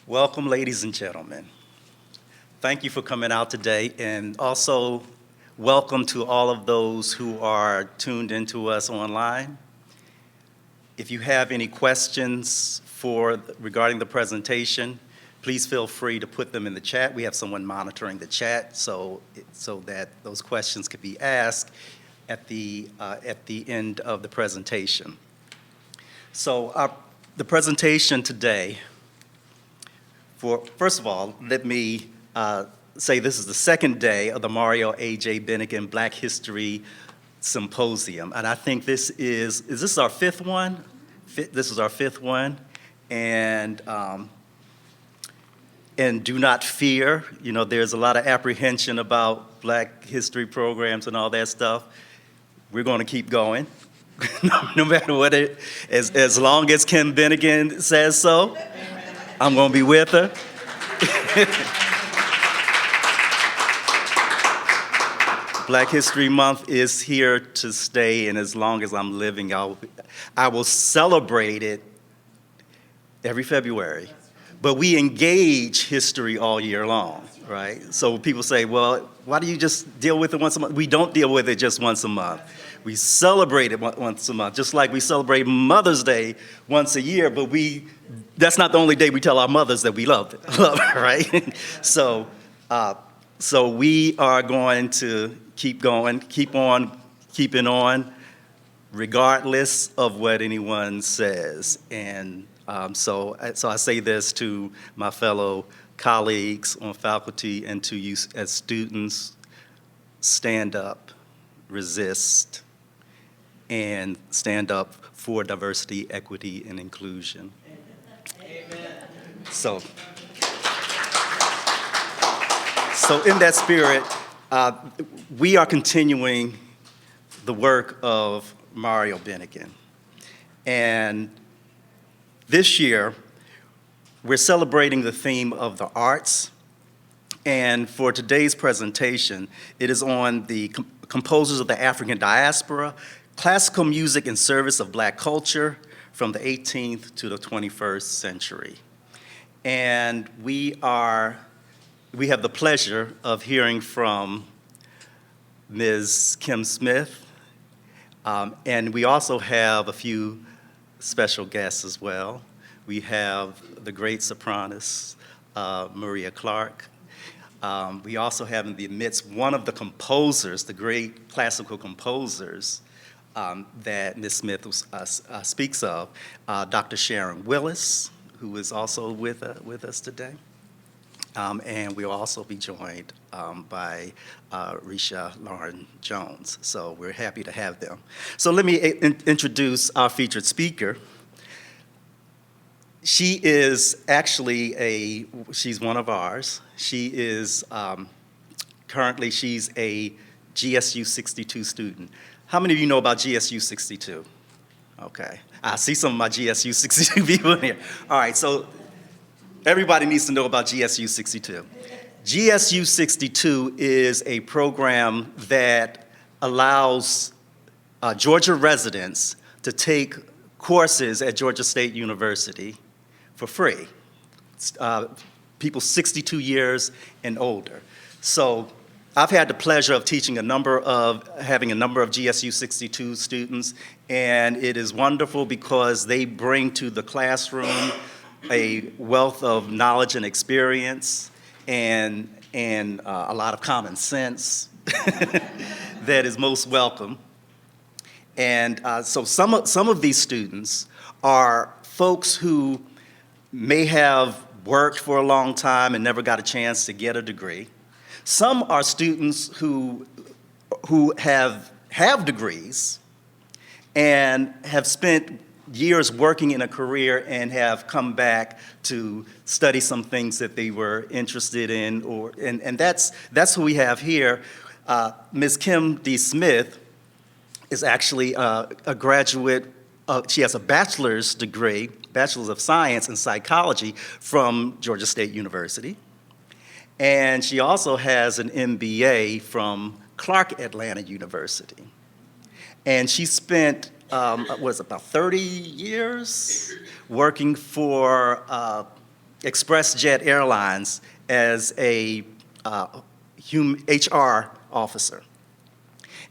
Welcome, ladies and gentlemen. Thank you for coming out today, and also welcome to all of those who are tuned into us online. If you have any questions regarding the presentation, please feel free to put them in the chat. We have someone monitoring the chat so that those questions could be asked at the end of the presentation. So the presentation today, first of all, let me say this is the second day of the Mario A.J. Bennekin Black History Symposium. And I think is this our fifth one? This is our fifth one. And do not fear. You know, there's a lot of apprehension about Black history programs and all that stuff. We're going to keep going, no matter what as long as Kim Bennekin says so. I'm going to be with her. Black History Month is here to stay, and as long as I'm living, I will celebrate it every February. But we engage history all year long, right? So people say, well, why do you just deal with it once a month? We don't deal with it just once a month. We celebrate it once a month, just like we celebrate Mother's Day once a year, but that's not the only day we tell our mothers that we love her, right? So we are going to keep going, keeping on, regardless of what anyone says. And so I say this to my fellow colleagues on faculty and to you as students: stand up, resist, and stand up for diversity, equity, and inclusion. Amen. So in that spirit, we are continuing the work of Mario Bennekin. And this year, we're celebrating the theme of the arts. And for today's presentation, it is on the composers of the African diaspora, classical music in service of Black culture from the 18th to the 21st century. And we have the pleasure of hearing from Ms. Kim Smith, and we also have a few special guests as well. We have the great sopranos, Maria Clark. We also have in the midst one of the composers, the great classical composers that Ms. Smith speaks of, Dr. Sharon Willis, who is also with us today. And we'll also be joined by Risha Lauren Jones. So we're happy to have them. So let me introduce our featured speaker. She is actually she's one of ours. She is, currently she's a GSU 62 student. How many of you know about GSU 62? Okay, I see some of my GSU 62 people in here. All right, so everybody needs to know about GSU 62. GSU 62 is a program that allows Georgia residents to take courses at Georgia State University for free. People 62 years and older. So I've had the pleasure of having a number of GSU 62 students, and it is wonderful because they bring to the classroom a wealth of knowledge and experience and a lot of common sense that is most welcome. And so some of these students are folks who may have worked for a long time and never got a chance to get a degree. Some are students who have degrees and have spent years working in a career and have come back to study some things that they were interested in, and that's who we have here. Ms. Kim D. Smith is actually a graduate. She has a bachelor's degree, Bachelor's of Science in Psychology from Georgia State University. And she also has an MBA from Clark Atlanta University. And she spent about 30 years working for ExpressJet Airlines as a HR officer.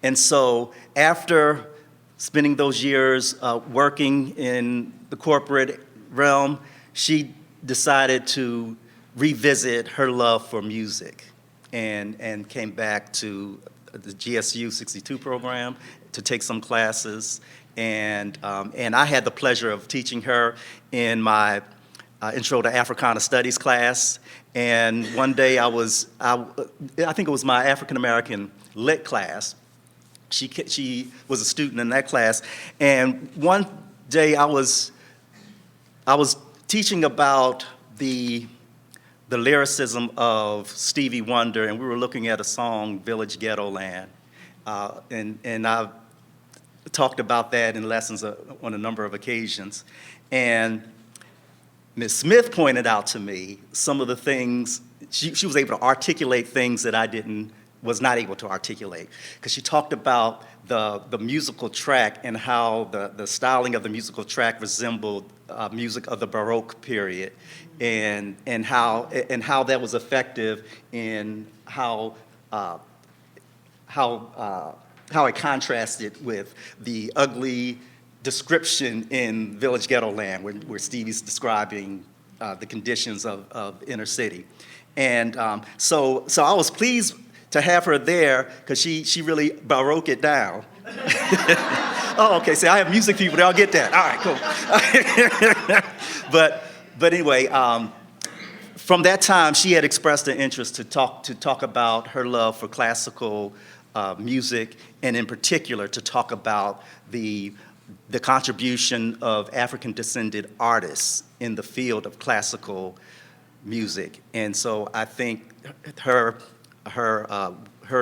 And so after spending those years working in the corporate realm, she decided to revisit her love for music and came back to the GSU 62 program to take some classes. And I had the pleasure of teaching her in my Intro to Africana Studies class. And one day I think it was my African American lit class. She was a student in that class. And one day I was teaching about the lyricism of Stevie Wonder, and we were looking at a song, Village Ghetto Land. And I talked about that in lessons on a number of occasions. And Ms. Smith pointed out to me some of the things, she was able to articulate things that I was not able to articulate, because she talked about the musical track and how the styling of the musical track resembled music of the Baroque period, and how that was effective in how it contrasted with the ugly description in Village Ghetto Land, where Stevie's describing the conditions of inner city. And so I was pleased to have her there, because she really Baroque it down. Oh, okay, so I have music people, they'll get that. All right, cool. But anyway, from that time, she had expressed an interest to talk about her love for classical music, and in particular to talk about the contribution of African-descended artists in the field of classical music. And so I think her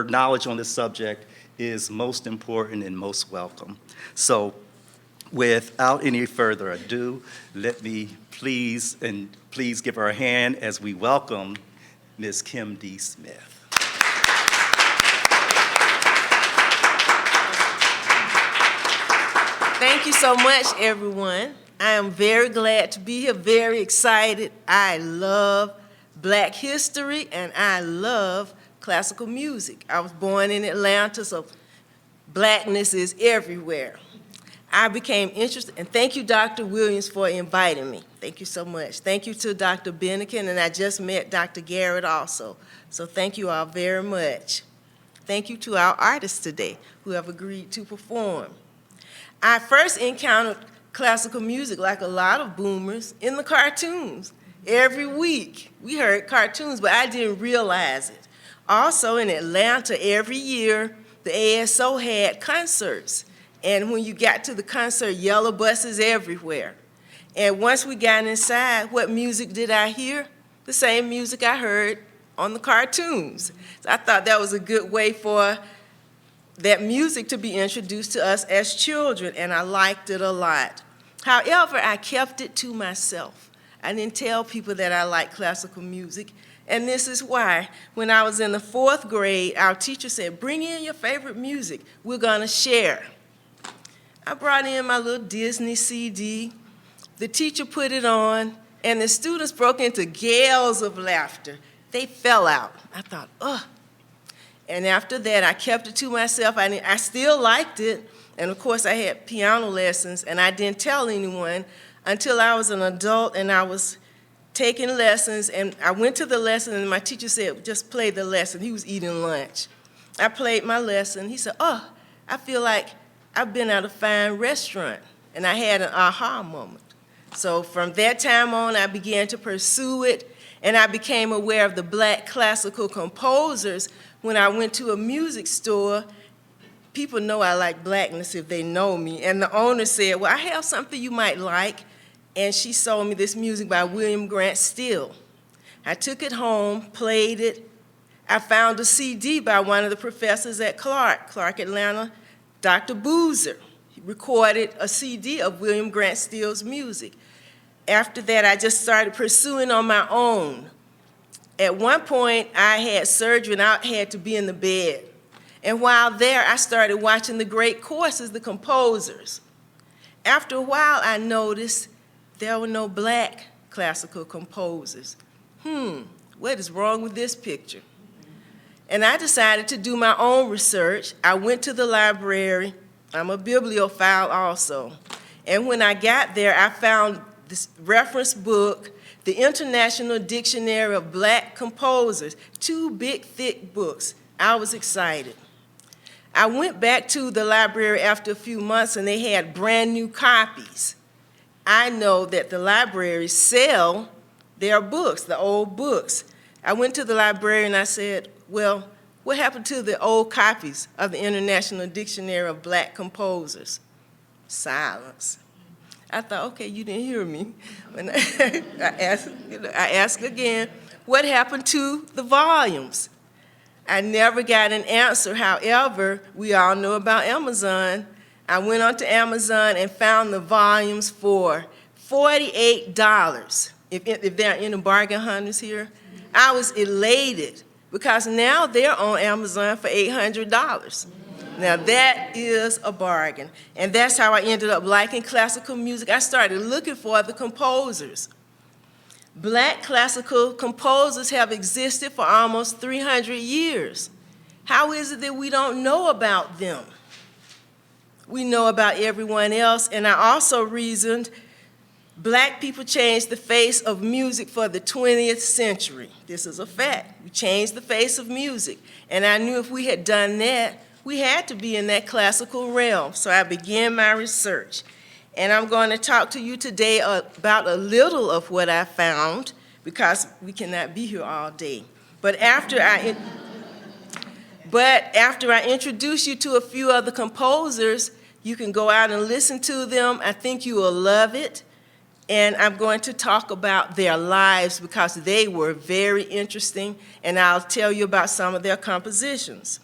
knowledge on this subject is most important and most welcome. So without any further ado, let me please give her a hand as we welcome Ms. Kim D. Smith. Thank you so much, everyone. I am very glad to be here, very excited. I love Black history, and I love classical music. I was born in Atlanta, so Blackness is everywhere. I became interested, and thank you, Dr. Williams, for inviting me. Thank you so much. Thank you to Dr. Bennekin, and I just met Dr. Garrett also. So thank you all very much. Thank you to our artists today who have agreed to perform. I first encountered classical music, like a lot of boomers, in the cartoons. Every week we heard cartoons, but I didn't realize it. Also in Atlanta, every year the ASO had concerts. And when you got to the concert, yellow buses everywhere. And once we got inside, what music did I hear? The same music I heard on the cartoons. So I thought that was a good way for that music to be introduced to us as children, and I liked it a lot. However, I kept it to myself. I didn't tell people that I liked classical music, and this is why. When I was in the 4th grade, our teacher said, bring in your favorite music. We're gonna share. I brought in my little Disney CD. The teacher put it on, and the students broke into gales of laughter. They fell out. I thought, ugh. And after that, I kept it to myself. I still liked it. And of course, I had piano lessons, and I didn't tell anyone until I was an adult and I was taking lessons. And I went to the lesson, and my teacher said, just play the lesson. He was eating lunch. I played my lesson. He said, oh, I feel like I've been at a fine restaurant. And I had an aha moment. So from that time on, I began to pursue it, and I became aware of the Black classical composers. When I went to a music store, people know I like Blackness if they know me, and the owner said, well, I have something you might like, and she sold me this music by William Grant Still. I took it home, played it. I found a CD by one of the professors at Clark Atlanta, Dr. Boozer. He recorded a CD of William Grant Still's music. After that, I just started pursuing on my own. At one point, I had surgery and I had to be in the bed. And while there, I started watching the great courses, the composers. After a while, I noticed there were no Black classical composers. What is wrong with this picture? And I decided to do my own research. I went to the library. I'm a bibliophile also. And when I got there, I found this reference book, the International Dictionary of Black Composers, 2 big, thick books. I was excited. I went back to the library after a few months, and they had brand new copies. I know that the libraries sell their books, the old books. I went to the library and I said, well, what happened to the old copies of the International Dictionary of Black Composers? Silence. I thought, okay, you didn't hear me. When I asked again, what happened to the volumes? I never got an answer. However, we all know about Amazon. I went onto Amazon and found the volumes for $48. If there are any bargain hunters here, I was elated because now they're on Amazon for $800. Now that is a bargain. And that's how I ended up liking classical music. I started looking for the composers. Black classical composers have existed for almost 300 years. How is it that we don't know about them? We know about everyone else, and I also reasoned Black people changed the face of music for the 20th century. This is a fact. We changed the face of music, and I knew if we had done that, we had to be in that classical realm. So I began my research. And I'm going to talk to you today about a little of what I found, because we cannot be here all day. But after I introduce you to a few other composers, you can go out and listen to them. I think you will love it. And I'm going to talk about their lives because they were very interesting, and I'll tell you about some of their compositions.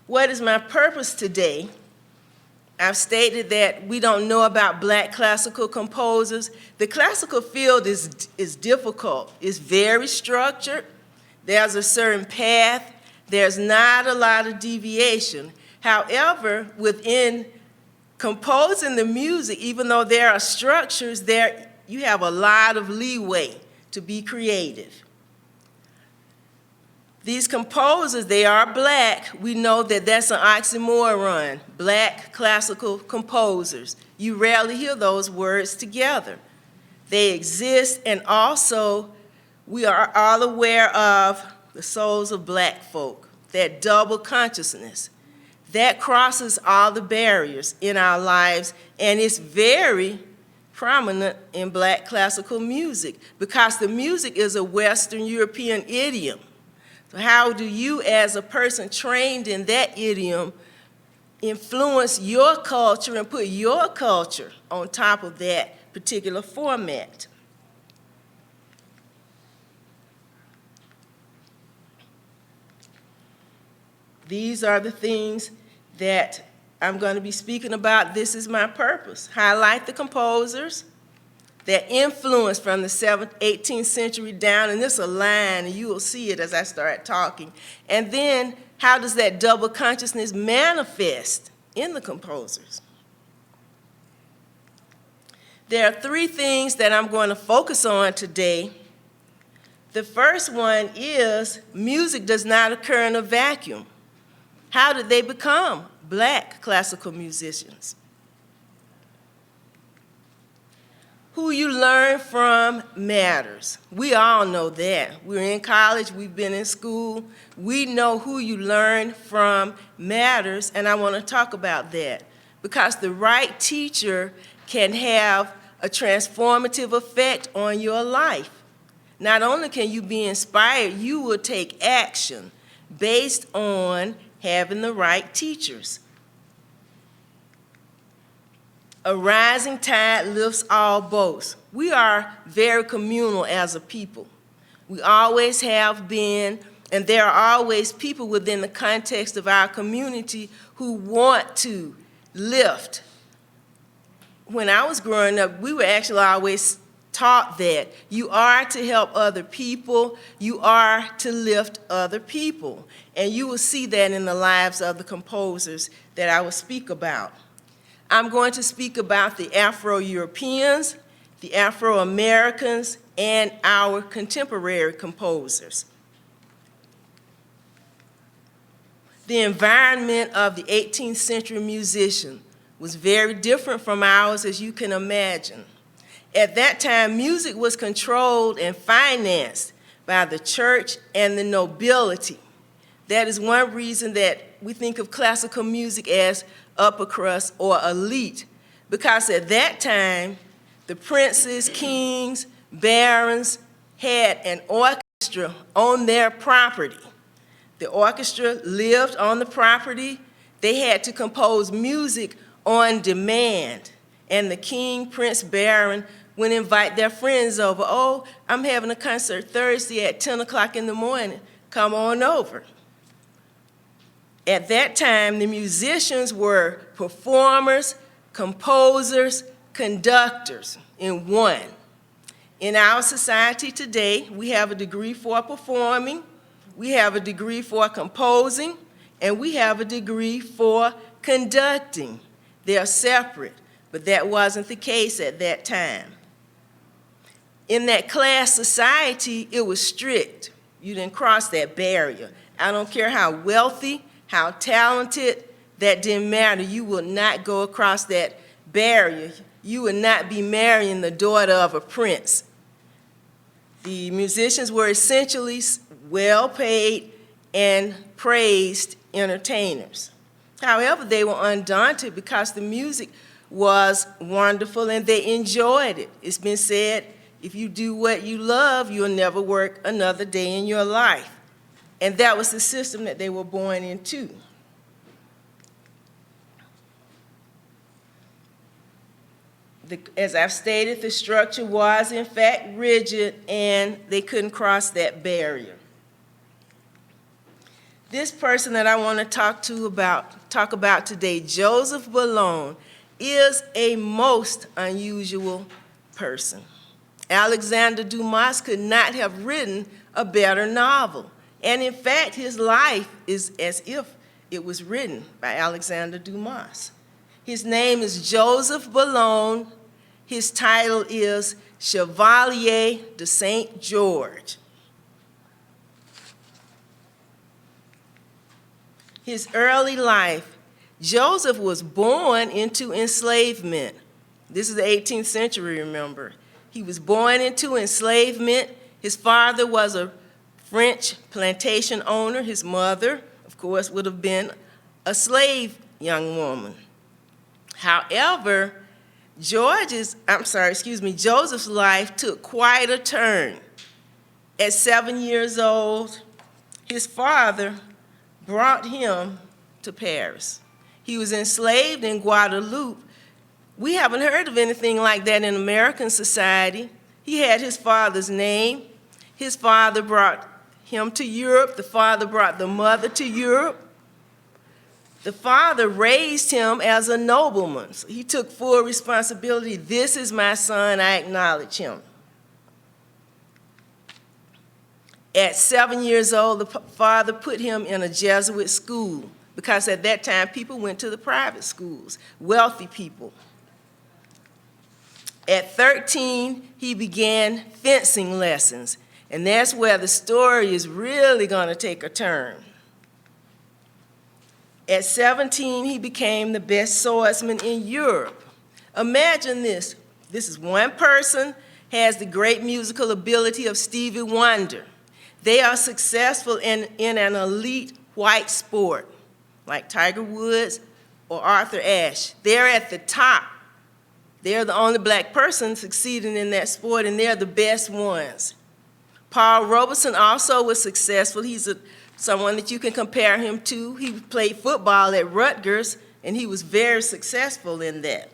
What is my purpose today? I've stated that we don't know about Black classical composers. The classical field is difficult. It's very structured. There's a certain path. There's not a lot of deviation. However, within composing the music, even though there are structures, you have a lot of leeway to be creative. These composers, they are Black. We know that that's an oxymoron, Black classical composers. You rarely hear those words together. They exist, and also we are all aware of the souls of Black folk, that double consciousness. That crosses all the barriers in our lives, and it's very prominent in Black classical music because the music is a Western European idiom. So how do you, as a person trained in that idiom, influence your culture and put your culture on top of that particular format? These are the things that I'm going to be speaking about. This is my purpose. Highlight the composers that influence from the 18th century down, and this is a line, and you will see it as I start talking. And then, how does that double consciousness manifest in the composers? There are 3 things that I'm going to focus on today. The first one is music does not occur in a vacuum. How did they become Black classical musicians? Who you learn from matters. We all know that. We're in college, we've been in school. We know who you learn from matters, and I want to talk about that because the right teacher can have a transformative effect on your life. Not only can you be inspired, you will take action based on having the right teachers. A rising tide lifts all boats. We are very communal as a people. We always have been, and there are always people within the context of our community who want to lift. When I was growing up, we were actually always taught that you are to help other people, you are to lift other people. And you will see that in the lives of the composers that I will speak about. I'm going to speak about the Afro-Europeans, the Afro-Americans, and our contemporary composers. The environment of the 18th century musician was very different from ours, as you can imagine. At that time, music was controlled and financed by the church and the nobility. That is one reason that we think of classical music as upper crust or elite, because at that time, the princes, kings, barons had an orchestra on their property. The orchestra lived on the property. They had to compose music on demand. And the king, prince, baron would invite their friends over. Oh, I'm having a concert Thursday at 10 o'clock in the morning. Come on over. At that time, the musicians were performers, composers, conductors in one. In our society today, we have a degree for performing, we have a degree for composing, and we have a degree for conducting. They are separate, but that wasn't the case at that time. In that class society, it was strict. You didn't cross that barrier. I don't care how wealthy, how talented, that didn't matter. You would not go across that barrier. You would not be marrying the daughter of a prince. The musicians were essentially well-paid and praised entertainers. However, they were undaunted because the music was wonderful and they enjoyed it. It's been said, if you do what you love, you'll never work another day in your life. And that was the system that they were born into. As I've stated, the structure was in fact rigid and they couldn't cross that barrier. This person that I want to talk about today, Joseph Boulogne, is a most unusual person. Alexander Dumas could not have written a better novel. And in fact, his life is as if it was written by Alexander Dumas. His name is Joseph Boulogne. His title is Chevalier de Saint George. His early life, Joseph was born into enslavement. This is the 18th century, remember. He was born into enslavement. His father was a French plantation owner. His mother, of course, would have been a slave young woman. However, Joseph's life took quite a turn. At 7 years old, his father brought him to Paris. He was enslaved in Guadeloupe. We haven't heard of anything like that in American society. He had his father's name. His father brought him to Europe. The father brought the mother to Europe. The father raised him as a nobleman. So he took full responsibility. This is my son, I acknowledge him. At 7 years old, the father put him in a Jesuit school because at that time people went to the private schools, wealthy people. At 13, he began fencing lessons, and that's where the story is really going to take a turn. At 17, he became the best swordsman in Europe. Imagine this. This is one person, has the great musical ability of Stevie Wonder. They are successful in an elite white sport, like Tiger Woods or Arthur Ashe. They're at the top. They're the only black person succeeding in that sport, and they're the best ones. Paul Robeson also was successful. He's someone that you can compare him to. He played football at Rutgers, and he was very successful in that.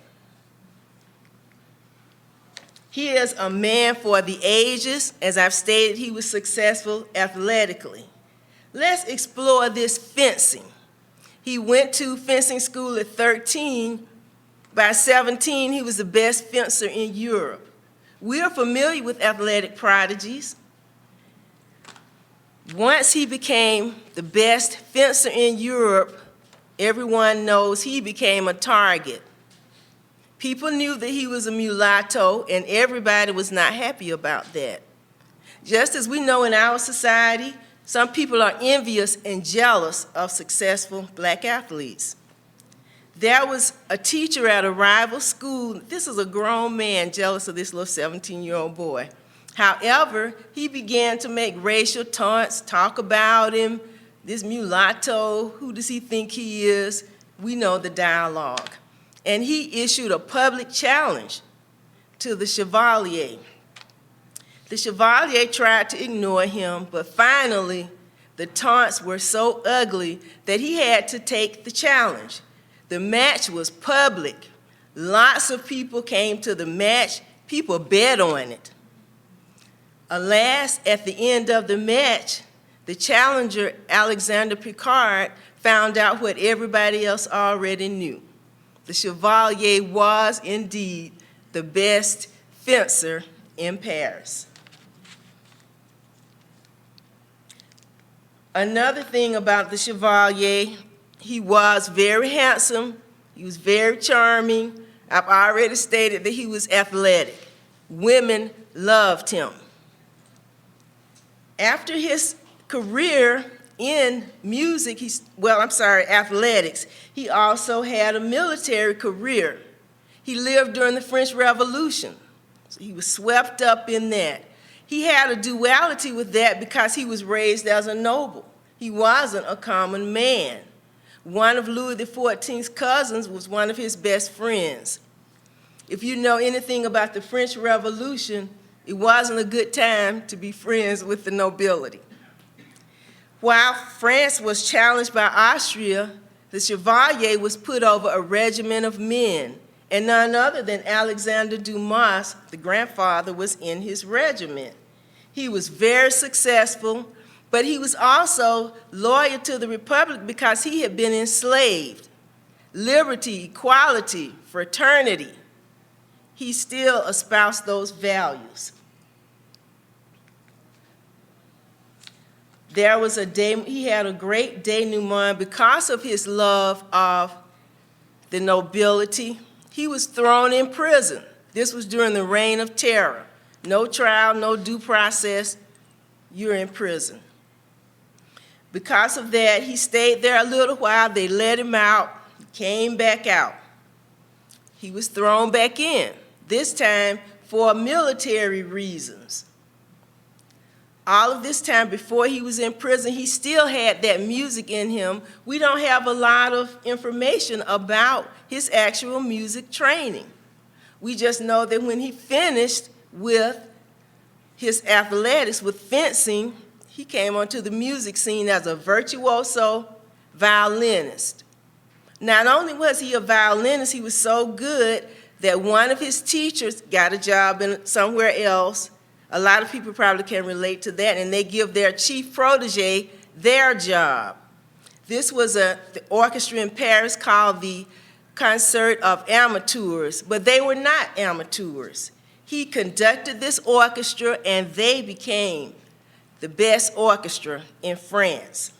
He is a man for the ages. As I've stated, he was successful athletically. Let's explore this fencing. He went to fencing school at 13. By 17, he was the best fencer in Europe. We are familiar with athletic prodigies. Once he became the best fencer in Europe, everyone knows he became a target. People knew that he was a mulatto, and everybody was not happy about that. Just as we know in our society, some people are envious and jealous of successful black athletes. There was a teacher at a rival school. This is a grown man jealous of this little 17-year-old boy. However, he began to make racial taunts, talk about him, this mulatto, who does he think he is? We know the dialogue. And he issued a public challenge to the Chevalier. The Chevalier tried to ignore him, but finally, the taunts were so ugly that he had to take the challenge. The match was public. Lots of people came to the match. People bet on it. Alas, at the end of the match, the challenger, Alexander Picard, found out what everybody else already knew. The Chevalier was indeed the best fencer in Paris. Another thing about the Chevalier, he was very handsome, he was very charming. I've already stated that he was athletic. Women loved him. After his career in music, athletics, he also had a military career. He lived during the French Revolution, so he was swept up in that. He had a duality with that because he was raised as a noble. He wasn't a common man. One of Louis XIV's cousins was one of his best friends. If you know anything about the French Revolution, it wasn't a good time to be friends with the nobility. While France was challenged by Austria, the Chevalier was put over a regiment of men, and none other than Alexander Dumas, the grandfather, was in his regiment. He was very successful, but he was also loyal to the Republic because he had been enslaved. Liberty, equality, fraternity. He still espoused those values. There was he had a great denouement because of his love of the nobility. He was thrown in prison. This was during the Reign of Terror. No trial, no due process, you're in prison. Because of that, he stayed there a little while. They let him out, he came back out. He was thrown back in, this time for military reasons. All of this time before he was in prison, he still had that music in him. We don't have a lot of information about his actual music training. We just know that when he finished with his athletics, with fencing, he came onto the music scene as a virtuoso violinist. Not only was he a violinist, he was so good that one of his teachers got a job somewhere else. A lot of people probably can relate to that, and they give their chief protege their job. This was the orchestra in Paris called the Concert of Amateurs, but they were not amateurs. He conducted this orchestra, and they became the best orchestra in France.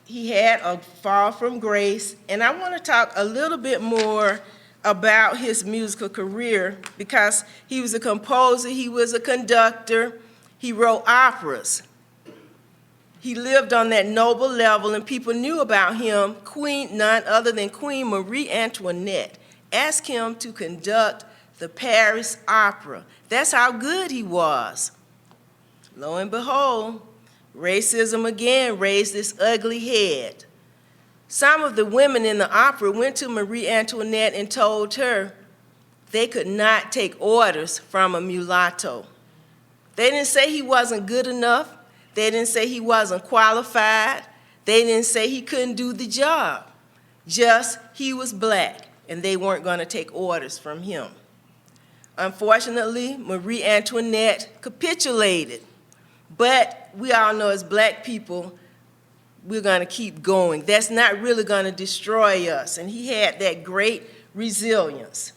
He had a fall from grace, and I want to talk a little bit more about his musical career because he was a composer, he was a conductor, he wrote operas. He lived on that noble level, and people knew about him. None other than Queen Marie Antoinette asked him to conduct the Paris Opera. That's how good he was. Lo and behold, racism again raised its ugly head. Some of the women in the opera went to Marie Antoinette and told her they could not take orders from a mulatto. They didn't say he wasn't good enough. They didn't say he wasn't qualified. They didn't say he couldn't do the job. Just he was black, and they weren't going to take orders from him. Unfortunately, Marie Antoinette capitulated. But we all know as black people, we're going to keep going. That's not really going to destroy us. And he had that great resilience.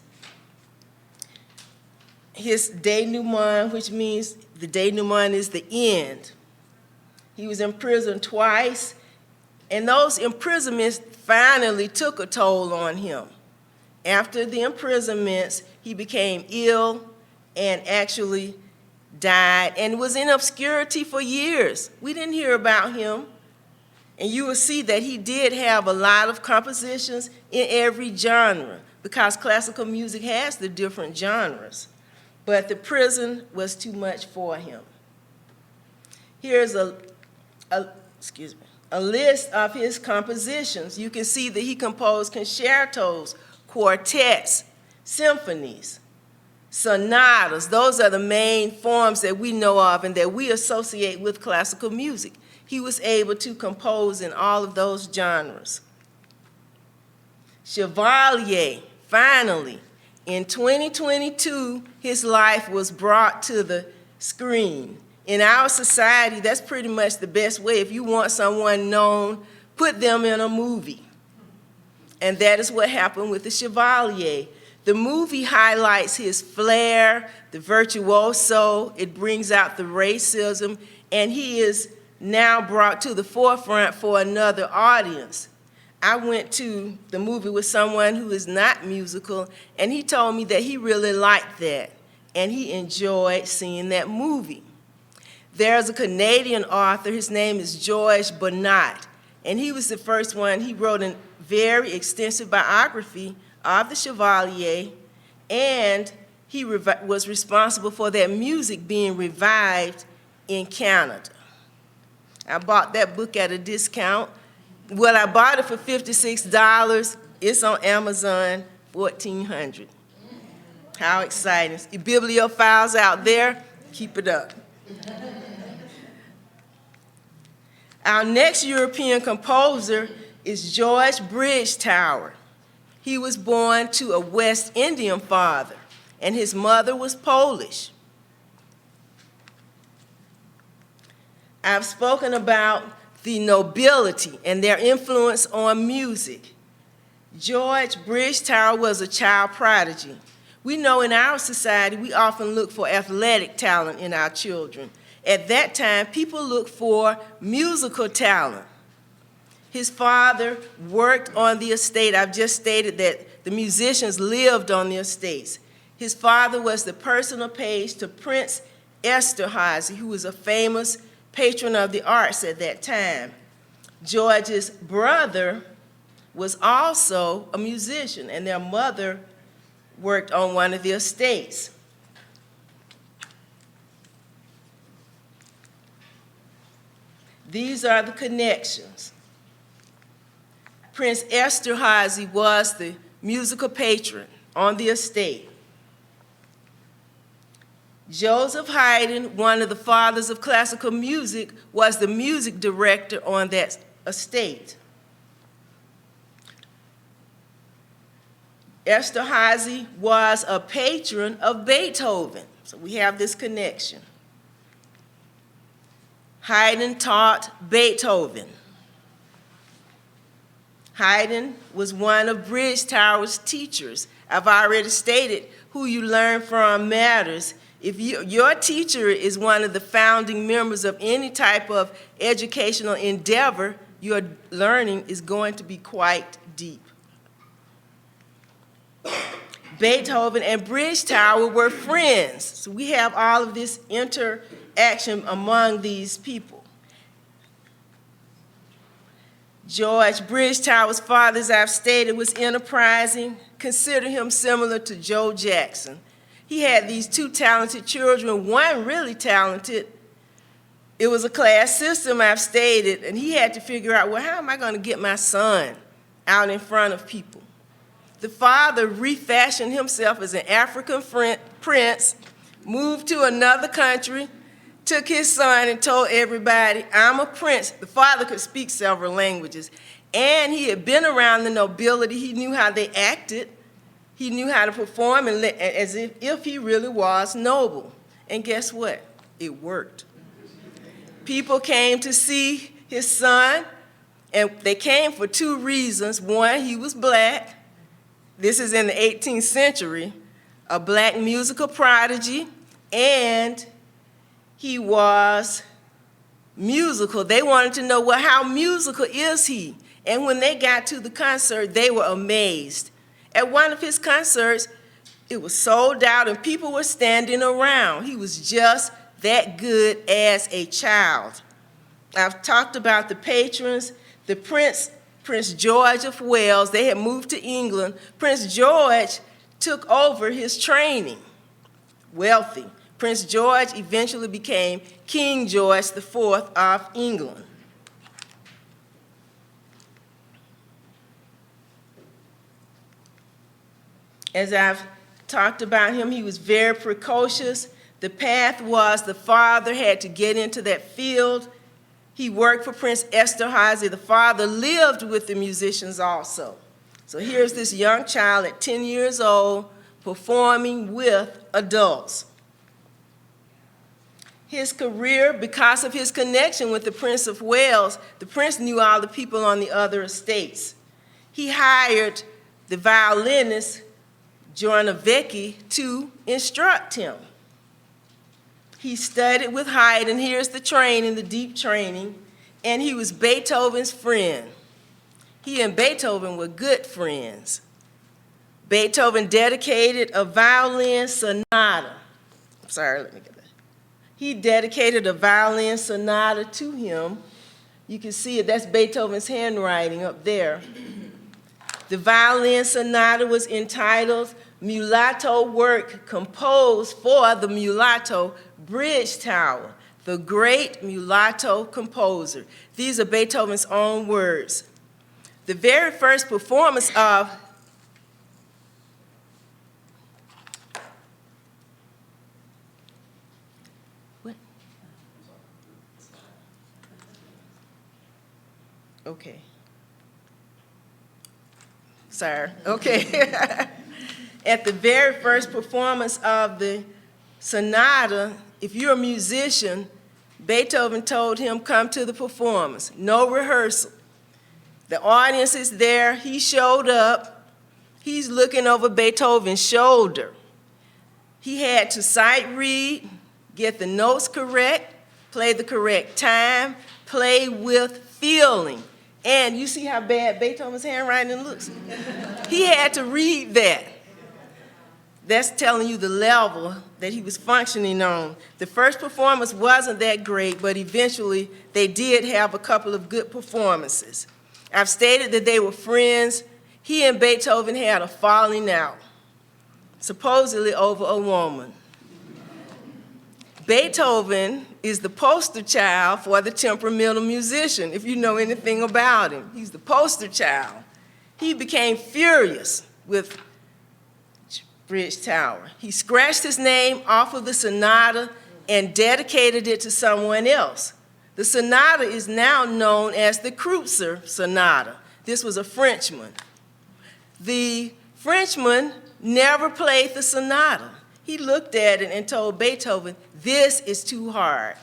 His denouement, which means the denouement is the end. He was in prison twice. And those imprisonments finally took a toll on him. After the imprisonments, he became ill and actually died and was in obscurity for years. We didn't hear about him. And you will see that he did have a lot of compositions in every genre, because classical music has the different genres. But the prison was too much for him. Here's a list of his compositions. You can see that he composed concertos, quartets, symphonies, sonatas. Those are the main forms that we know of and that we associate with classical music. He was able to compose in all of those genres. Chevalier, finally, in 2022, his life was brought to the screen. In our society, that's pretty much the best way. If you want someone known, put them in a movie. And that is what happened with the Chevalier. The movie highlights his flair, the virtuoso, it brings out the racism, and he is now brought to the forefront for another audience. I went to the movie with someone who is not musical, and he told me that he really liked that, and he enjoyed seeing that movie. There's a Canadian author, his name is George Bernat, and he was the first one. He wrote a very extensive biography of the Chevalier, and he was responsible for that music being revived in Canada. I bought that book at a discount. Well, I bought it for $56. It's on Amazon, $1,400. How exciting. Your bibliophiles out there, keep it up. Our next European composer is George Bridgetower. He was born to a West Indian father, and his mother was Polish. I've spoken about the nobility and their influence on music. George Bridgetower was a child prodigy. We know in our society we often look for athletic talent in our children. At that time, people looked for musical talent. His father worked on the estate. I've just stated that the musicians lived on the estates. His father was the personal page to Prince Esterhazy, who was a famous patron of the arts at that time. George's brother was also a musician, and their mother worked on one of the estates. These are the connections. Prince Esterhazy was the musical patron on the estate. Joseph Haydn, one of the fathers of classical music, was the music director on that estate. Esterhazy was a patron of Beethoven, so we have this connection. Haydn taught Beethoven. Haydn was one of Bridgetower's teachers. I've already stated who you learn from matters. If your teacher is one of the founding members of any type of educational endeavor, your learning is going to be quite deep. Beethoven and Bridgetower were friends. So we have all of this interaction among these people. George Bridgetower's father, as I've stated, was enterprising. Consider him similar to Joe Jackson. He had these two talented children, one really talented. It was a class system, I've stated, and he had to figure out, well, how am I going to get my son out in front of people? The father refashioned himself as an African prince, moved to another country, took his son and told everybody, I'm a prince. The father could speak several languages, and he had been around the nobility. He knew how they acted. He knew how to perform as if he really was noble. And guess what? It worked. People came to see his son, and they came for two reasons. One, he was black. This is in the 18th century, a black musical prodigy, and he was musical. They wanted to know, well, how musical is he? And when they got to the concert, they were amazed. At one of his concerts, it was sold out and people were standing around. He was just that good as a child. I've talked about the patrons, the Prince George of Wales. They had moved to England. Prince George took over his training, wealthy. Prince George eventually became King George IV of England. As I've talked about him, he was very precocious. The path was the father had to get into that field. He worked for Prince Esterhazy. The father lived with the musicians also. So here's this young child at 10 years old performing with adults. His career, because of his connection with the Prince of Wales, the prince knew all the people on the other estates. He hired the violinist, Bennekin, to instruct him. He studied with Haydn. Here's the training, the deep training, and he was Beethoven's friend. He and Beethoven were good friends. Beethoven dedicated a violin sonata. Let me get that. He dedicated a violin sonata to him. You can see it, that's Beethoven's handwriting up there. The violin sonata was entitled Mulatto Work Composed for the Mulatto Bridge Tower, the great mulatto composer. These are Beethoven's own words. The very first performance of Okay. Sorry. Okay. At the very first performance of the sonata, if you're a musician, Beethoven told him, come to the performance. No rehearsal. The audience is there. He showed up. He's looking over Beethoven's shoulder. He had to sight read, get the notes correct, play the correct time, play with feeling. And you see how bad Beethoven's handwriting looks? He had to read that. That's telling you the level that he was functioning on. The first performance wasn't that great, but eventually they did have a couple of good performances. I've stated that they were friends. He and Beethoven had a falling out, supposedly over a woman. Beethoven is the poster child for the temperamental musician, if you know anything about him. He's the poster child. He became furious with Bridge Tower. He scratched his name off of the sonata and dedicated it to someone else. The sonata is now known as the Kreutzer Sonata. This was a Frenchman. The Frenchman never played the sonata. He looked at it and told Beethoven, this is too hard.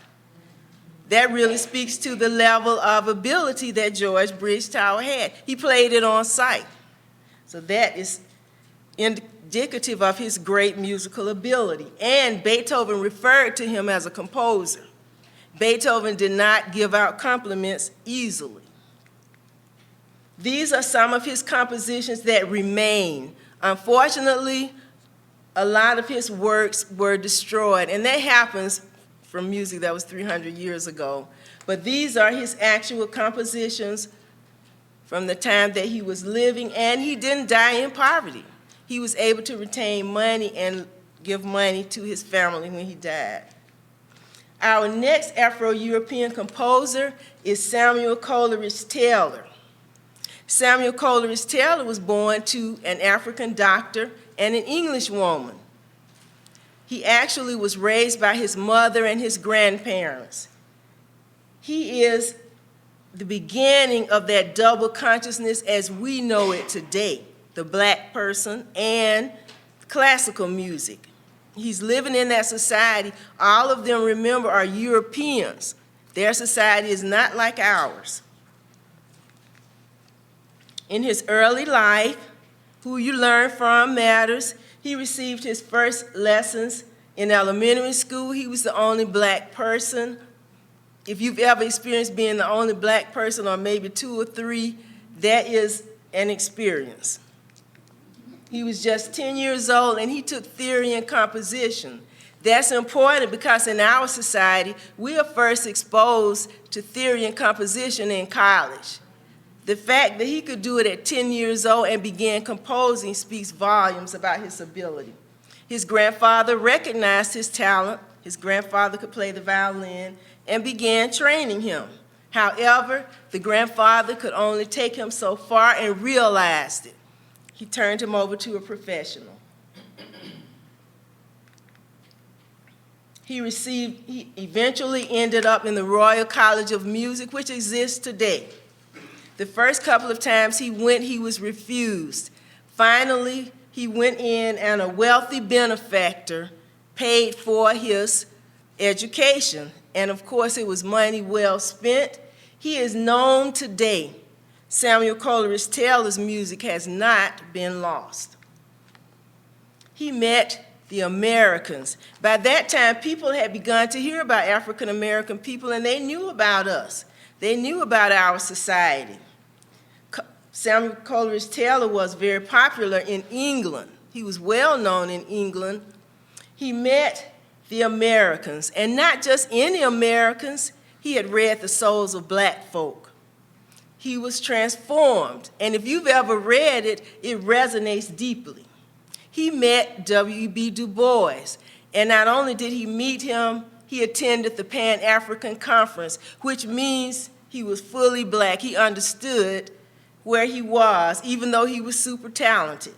That really speaks to the level of ability that George Bridgetower had. He played it on sight. So that is indicative of his great musical ability. And Beethoven referred to him as a composer. Beethoven did not give out compliments easily. These are some of his compositions that remain. Unfortunately, a lot of his works were destroyed, and that happens from music that was 300 years ago. But these are his actual compositions from the time that he was living, and he didn't die in poverty. He was able to retain money and give money to his family when he died. Our next Afro-European composer is Samuel Coleridge Taylor. Samuel Coleridge Taylor was born to an African doctor and an English woman. He actually was raised by his mother and his grandparents. He is the beginning of that double consciousness as we know it today, the black person and classical music. He's living in that society. All of them, remember, are Europeans. Their society is not like ours. In his early life, who you learn from matters. He received his first lessons in elementary school. He was the only black person if you've ever experienced being the only black person, or maybe two or three, that is an experience. He was just 10 years old, and he took theory and composition. That's important because in our society, we are first exposed to theory and composition in college. The fact that he could do it at 10 years old and began composing speaks volumes about his ability. His grandfather recognized his talent. His grandfather could play the violin and began training him. However, the grandfather could only take him so far and realized it. He turned him over to a professional. He eventually ended up in the Royal College of Music, which exists today. The first couple of times he went, he was refused. Finally, he went in, and a wealthy benefactor paid for his education. And of course, it was money well spent. He is known today. Samuel Coleridge Taylor's music has not been lost. He met the Americans. By that time, people had begun to hear about African American people, and they knew about us. They knew about our society. Samuel Coleridge Taylor was very popular in England. He was well known in England. He met the Americans, and not just any Americans. He had read the souls of black folk. He was transformed, and if you've ever read it, it resonates deeply. He met W.E.B. Du Bois, and not only did he meet him, he attended the Pan-African Conference, which means he was fully black. He understood where he was, even though he was super talented.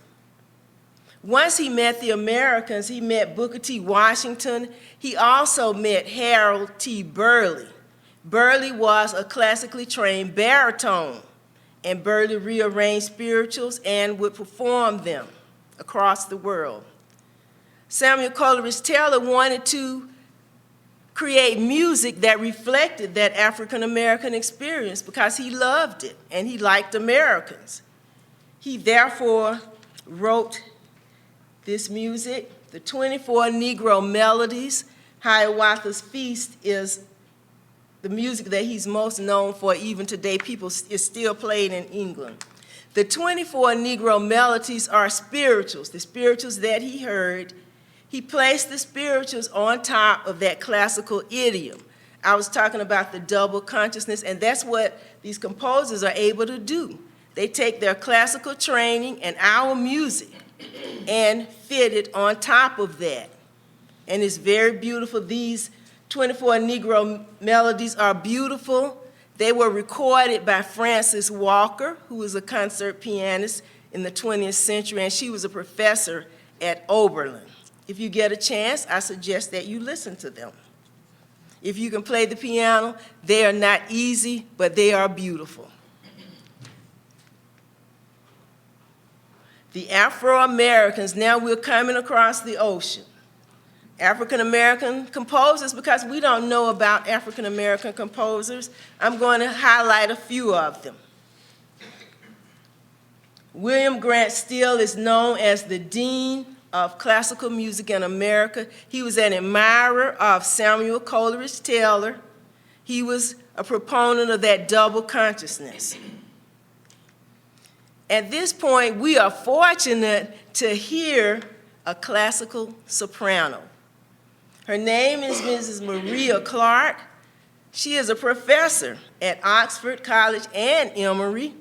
Once he met the Americans, he met Booker T. Washington. He also met Harold T. Burleigh. Burleigh was a classically trained baritone, and Burleigh rearranged spirituals and would perform them across the world. Samuel Coleridge Taylor wanted to create music that reflected that African American experience because he loved it and he liked Americans. He therefore wrote this music, the 24 Negro Melodies. Hiawatha's Feast is the music that he's most known for. Even today, it's still played in England. The 24 Negro Melodies are spirituals, the spirituals that he heard. He placed the spirituals on top of that classical idiom. I was talking about the double consciousness, and that's what these composers are able to do. They take their classical training and our music and fit it on top of that. And it's very beautiful. These 24 Negro Melodies are beautiful. They were recorded by Frances Walker, who was a concert pianist in the 20th century, and she was a professor at Oberlin. If you get a chance, I suggest that you listen to them. If you can play the piano, they are not easy, but they are beautiful. The Afro-Americans, now we're coming across the ocean. African-American composers, because we don't know about African-American composers, I'm going to highlight a few of them. William Grant Still is known as the Dean of Classical Music in America. He was an admirer of Samuel Coleridge Taylor. He was a proponent of that double consciousness. At this point, we are fortunate to hear a classical soprano. Her name is Mrs. Maria Clark. She is a professor at Oxford College and Emory.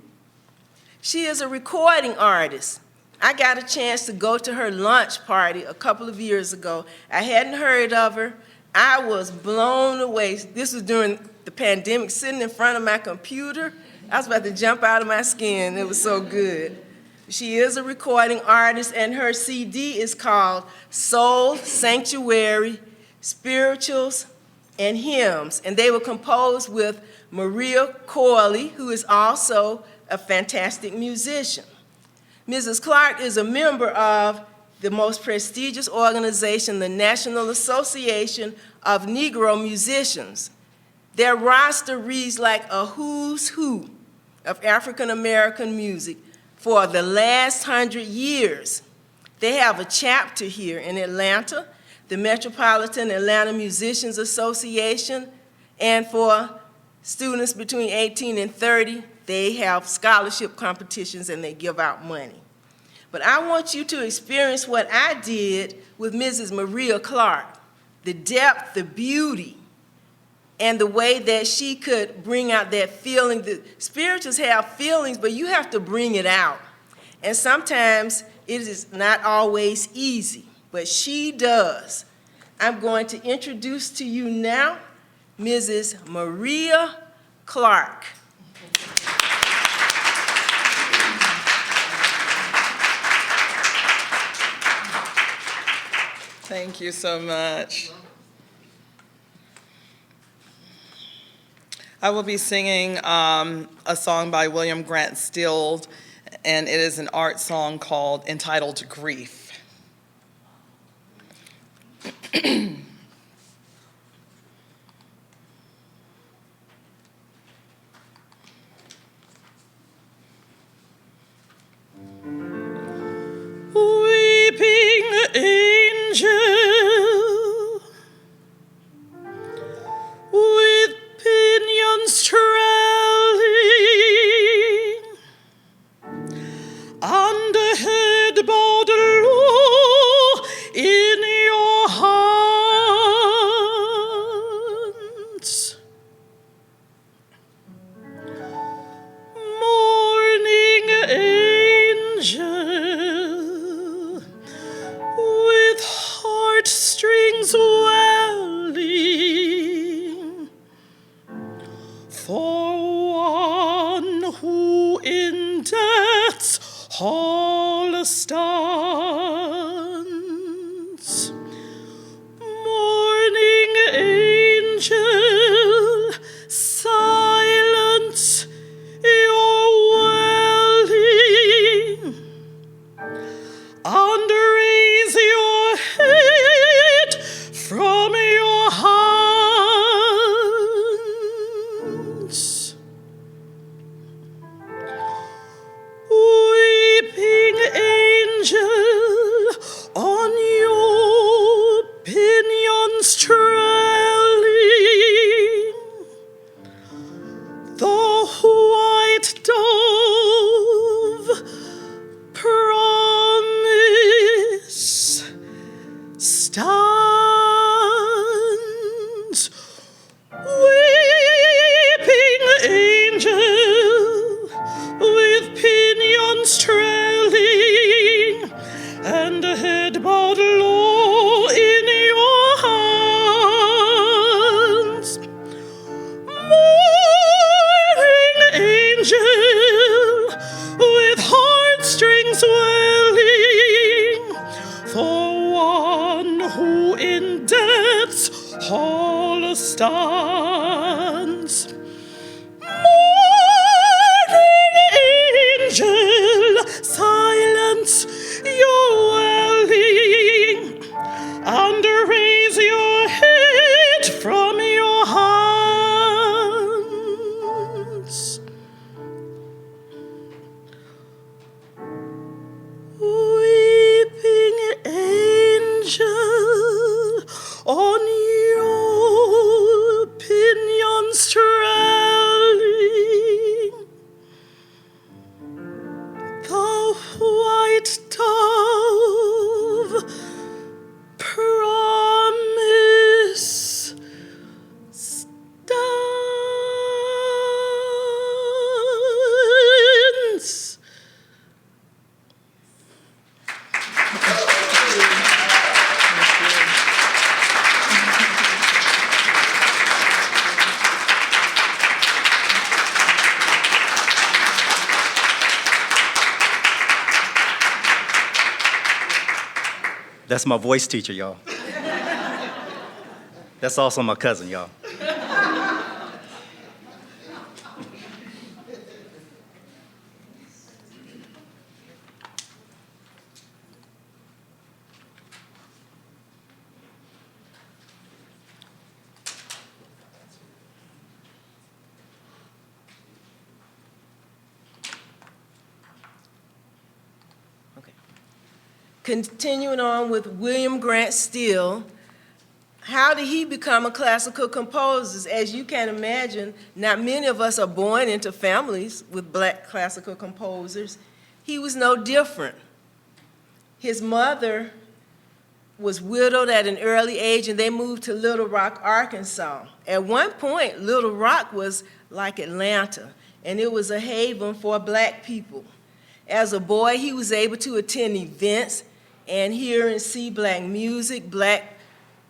She is a recording artist. I got a chance to go to her lunch party a couple of years ago. I hadn't heard of her. I was blown away. This was during the pandemic, sitting in front of my computer. I was about to jump out of my skin. It was so good. She is a recording artist, and her CD is called Soul, Sanctuary, Spirituals, and Hymns. And they were composed with Maria Corley, who is also a fantastic musician. Mrs. Clark is a member of the most prestigious organization, the National Association of Negro Musicians. Their roster reads like a who's who of African American music for the last 100 years. They have a chapter here in Atlanta, the Metropolitan Atlanta Musicians Association, And for students between 18 and 30, they have scholarship competitions and they give out money. But I want you to experience what I did with Mrs. Maria Clark, the depth, the beauty, and the way that she could bring out that feeling. The spirituals have feelings, but you have to bring it out. And sometimes it is not always easy, but she does. I'm going to introduce to you now Mrs. Maria Clark. Thank you so much. I will be singing a song by William Grant Still, and it is an art song entitled Grief. Weeping angel with pinions trailing and a head bowed low in your hands, morning angel with heartstrings welling for one who in death's hall stands. Morning angel, silence your wailing and raise your head from your hands. Weeping angel, on your pinions trailing, the white dove promise stands. Weeping angel with pinions trailing and a head bowed low in your hands. Morning angel with heartstrings welling for one who in death's hall stands. Morning angel, silence your wailing and raise your head from your hands. Weeping angel, on your pinions trailing, the white dove promise stands. That's my voice teacher, y'all. That's also my cousin, y'all. Continuing on with William Grant Still, How did he become a classical composer? As you can imagine, not many of us are born into families with black classical composers. He was no different. His mother was widowed at an early age, and they moved to Little Rock, Arkansas. At one point, Little Rock was like Atlanta, and it was a haven for black people. As a boy, he was able to attend events and hear and see black music, black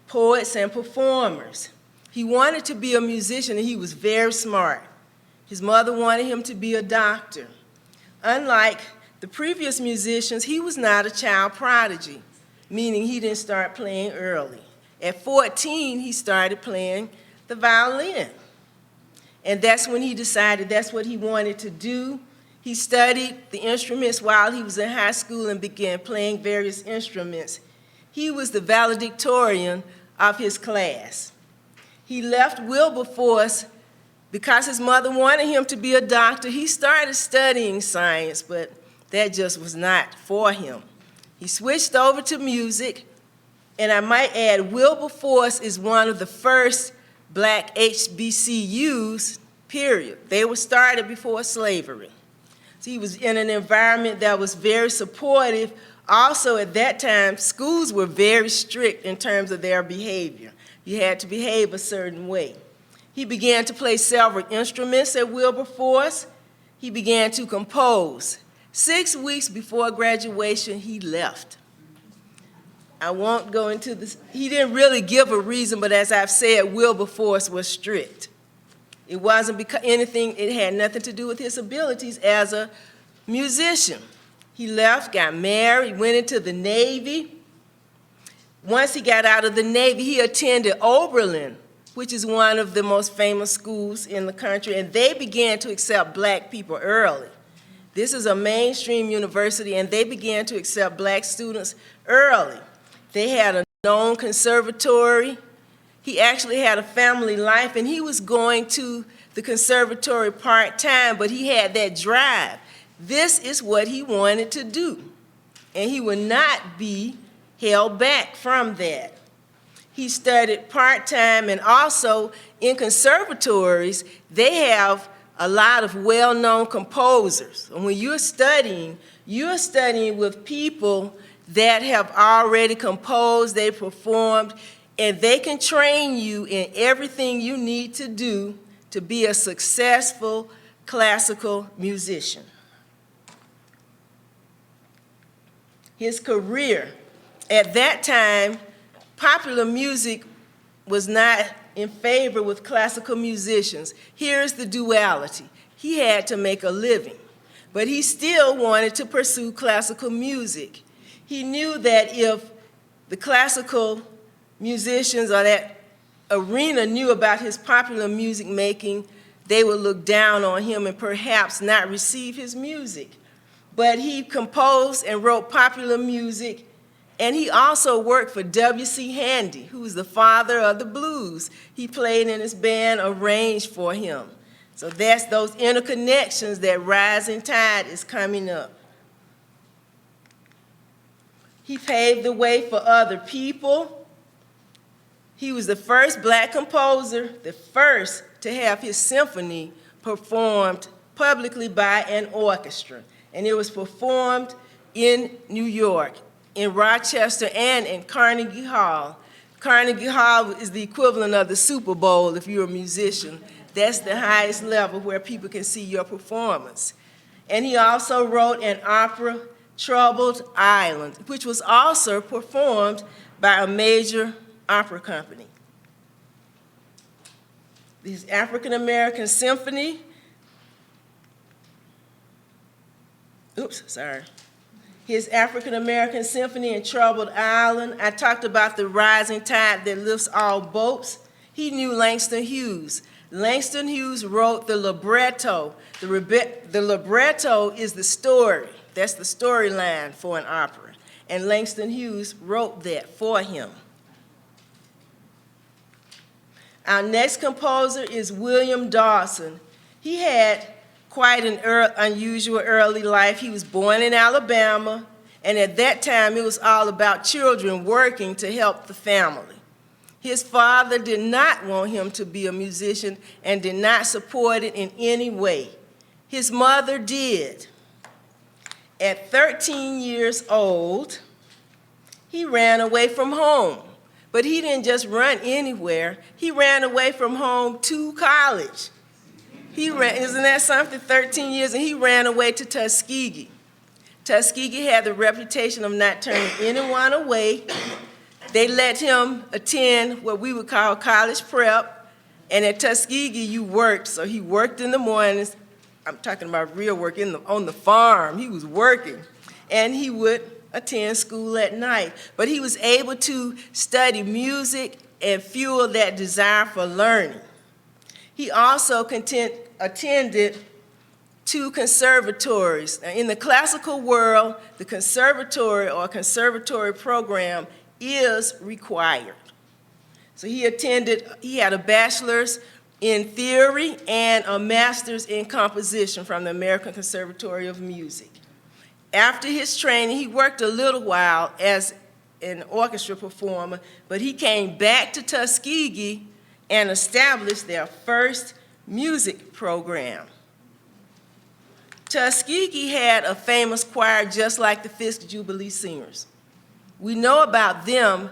poets and performers. He wanted to be a musician, and he was very smart. His mother wanted him to be a doctor. Unlike the previous musicians, he was not a child prodigy, meaning he didn't start playing early. At 14, he started playing the violin. And that's when he decided that's what he wanted to do. He studied the instruments while he was in high school and began playing various instruments. He was the valedictorian of his class. He left Wilberforce because his mother wanted him to be a doctor. He started studying science, but that just was not for him. He switched over to music, and I might add, Wilberforce is one of the first black HBCUs, period. They were started before slavery. So he was in an environment that was very supportive. Also, at that time, schools were very strict in terms of their behavior. You had to behave a certain way. He began to play several instruments at Wilberforce. He began to compose. 6 weeks before graduation, he left. I won't go into this. He didn't really give a reason, but as I've said, Wilberforce was strict. It wasn't because anything, it had nothing to do with his abilities as a musician. He left, got married, went into the Navy. Once he got out of the Navy, he attended Oberlin, which is one of the most famous schools in the country, and they began to accept black people early. This is a mainstream university, and they began to accept black students early. They had a known conservatory. He actually had a family life, and he was going to the conservatory part-time, but he had that drive. This is what he wanted to do, and he would not be held back from that. He studied part-time, and also in conservatories, they have a lot of well-known composers. And when you're studying with people that have already composed, they performed, and they can train you in everything you need to do to be a successful classical musician. His career, at that time, popular music was not in favor with classical musicians. Here's the duality. He had to make a living, but he still wanted to pursue classical music. He knew that if the classical musicians or that arena knew about his popular music making, they would look down on him and perhaps not receive his music. But he composed and wrote popular music, and he also worked for W.C. Handy, who was the father of the blues. He played in his band, arranged for him. So that's those interconnections that Rising Tide is coming up. He paved the way for other people. He was the first black composer, the first to have his symphony performed publicly by an orchestra. And it was performed in New York, in Rochester, and in Carnegie Hall. Carnegie Hall is the equivalent of the Super Bowl if you're a musician. That's the highest level where people can see your performance. And he also wrote an opera, Troubled Island, which was also performed by a major opera company. His African American Symphony, his African American Symphony and Troubled Island. I talked about the rising tide that lifts all boats. He knew Langston Hughes. Langston Hughes wrote the libretto. The libretto is the story. That's the storyline for an opera. And Langston Hughes wrote that for him. Our next composer is William Dawson. He had quite an unusual early life. He was born in Alabama, and at that time it was all about children working to help the family. His father did not want him to be a musician and did not support it in any way. His mother did. At 13 years old, he ran away from home. But he didn't just run anywhere. He ran away from home to college. Isn't that something? 13 years, and he ran away to Tuskegee. Tuskegee had the reputation of not turning anyone away. They let him attend what we would call college prep, and at Tuskegee you worked. So he worked in the mornings. I'm talking about real work on the farm. He was working, and he would attend school at night. But he was able to study music and fuel that desire for learning. He also attended 2 conservatories. Now, in the classical world, the conservatory or conservatory program is required. So he had a bachelor's in theory and a master's in composition from the American Conservatory of Music. After his training, he worked a little while as an orchestra performer, but he came back to Tuskegee and established their first music program. Tuskegee had a famous choir just like the Fisk Jubilee Singers. We know about them.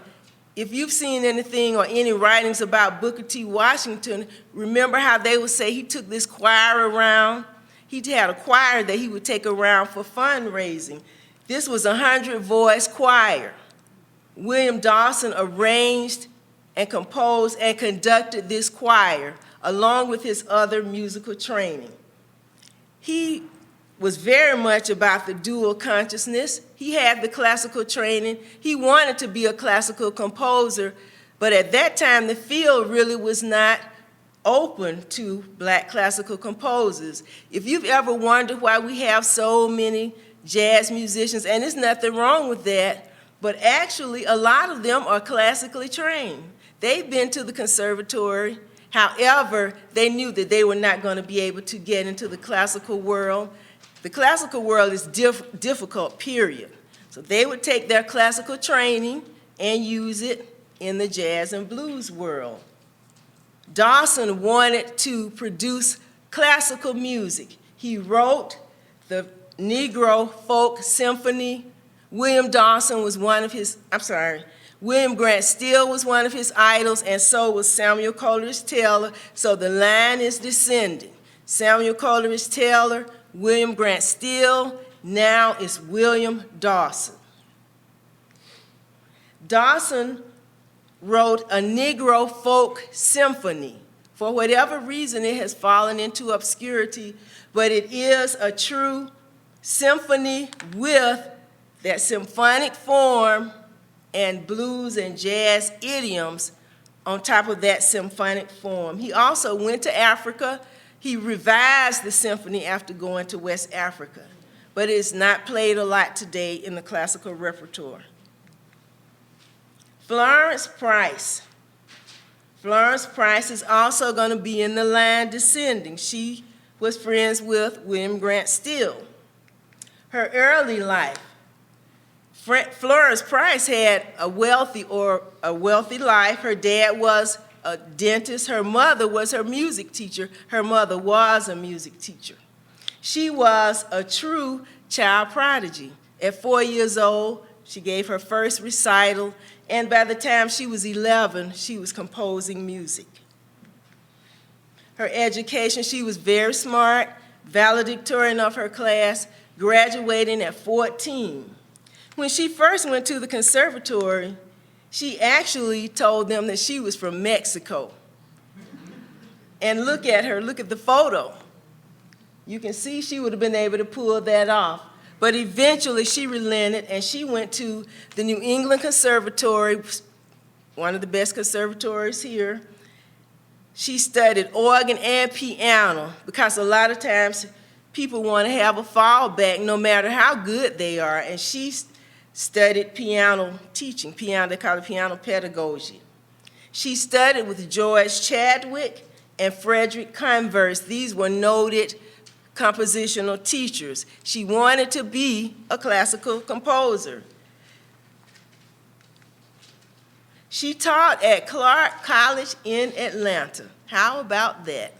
If you've seen anything or any writings about Booker T. Washington, remember how they would say he took this choir around? He had a choir that he would take around for fundraising. This was a 100-voice choir. William Dawson arranged and composed and conducted this choir along with his other musical training. He was very much about the dual consciousness. He had the classical training. He wanted to be a classical composer, but at that time the field really was not open to black classical composers. If you've ever wondered why we have so many jazz musicians, and there's nothing wrong with that, but actually a lot of them are classically trained. They've been to the conservatory. However, they knew that they were not going to be able to get into the classical world. The classical world is difficult, period. So they would take their classical training and use it in the jazz and blues world. Dawson wanted to produce classical music. He wrote the Negro Folk Symphony. William Grant Still was one of his idols, and so was Samuel Coleridge Taylor. So the line is descending. Samuel Coleridge Taylor, William Grant Still, now it's William Dawson. Dawson wrote a Negro Folk Symphony. For whatever reason, it has fallen into obscurity, but it is a true symphony with that symphonic form and blues and jazz idioms on top of that symphonic form. He also went to Africa. He revised the symphony after going to West Africa, but it's not played a lot today in the classical repertoire. Florence Price. Florence Price is also going to be in the line descending. She was friends with William Grant Still. Her early life, Florence Price had a wealthy life. Her dad was a dentist. Her mother was her music teacher. Her mother was a music teacher. She was a true child prodigy. At 4 years old, she gave her first recital, and by the time she was 11, she was composing music. Her education, she was very smart, valedictorian of her class, graduating at 14. When she first went to the conservatory, she actually told them that she was from Mexico. And look at her, look at the photo. You can see she would have been able to pull that off. But eventually she relented and she went to the New England Conservatory, one of the best conservatories here. She studied organ and piano because a lot of times people want to have a fallback no matter how good they are. And she studied piano teaching, they call it piano pedagogy. She studied with George Chadwick and Frederick Converse. These were noted compositional teachers. She wanted to be a classical composer. She taught at Clark College in Atlanta. How about that?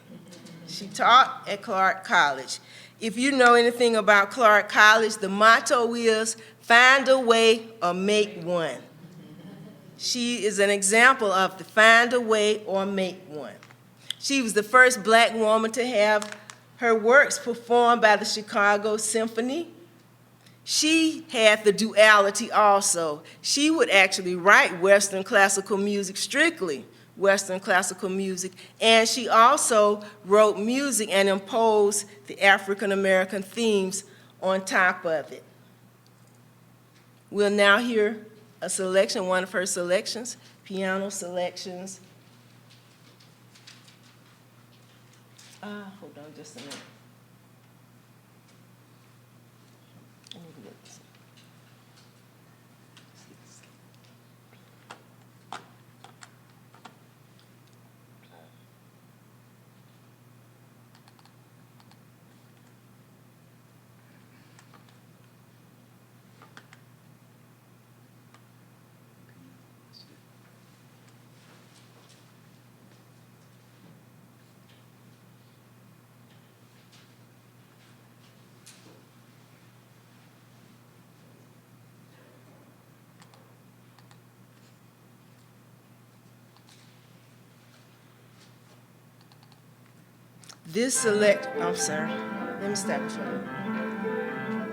She taught at Clark College. If you know anything about Clark College, the motto is find a way or make one. She is an example of the find a way or make one. She was the first black woman to have her works performed by the Chicago Symphony. She had the duality also. She would actually write Western classical music, strictly Western classical music, and she also wrote music and imposed the African American themes on top of it. We'll now hear a selection, one of her selections, piano selections. Hold on just a minute. Let me look this. I'm sorry, let me stop it for a minute.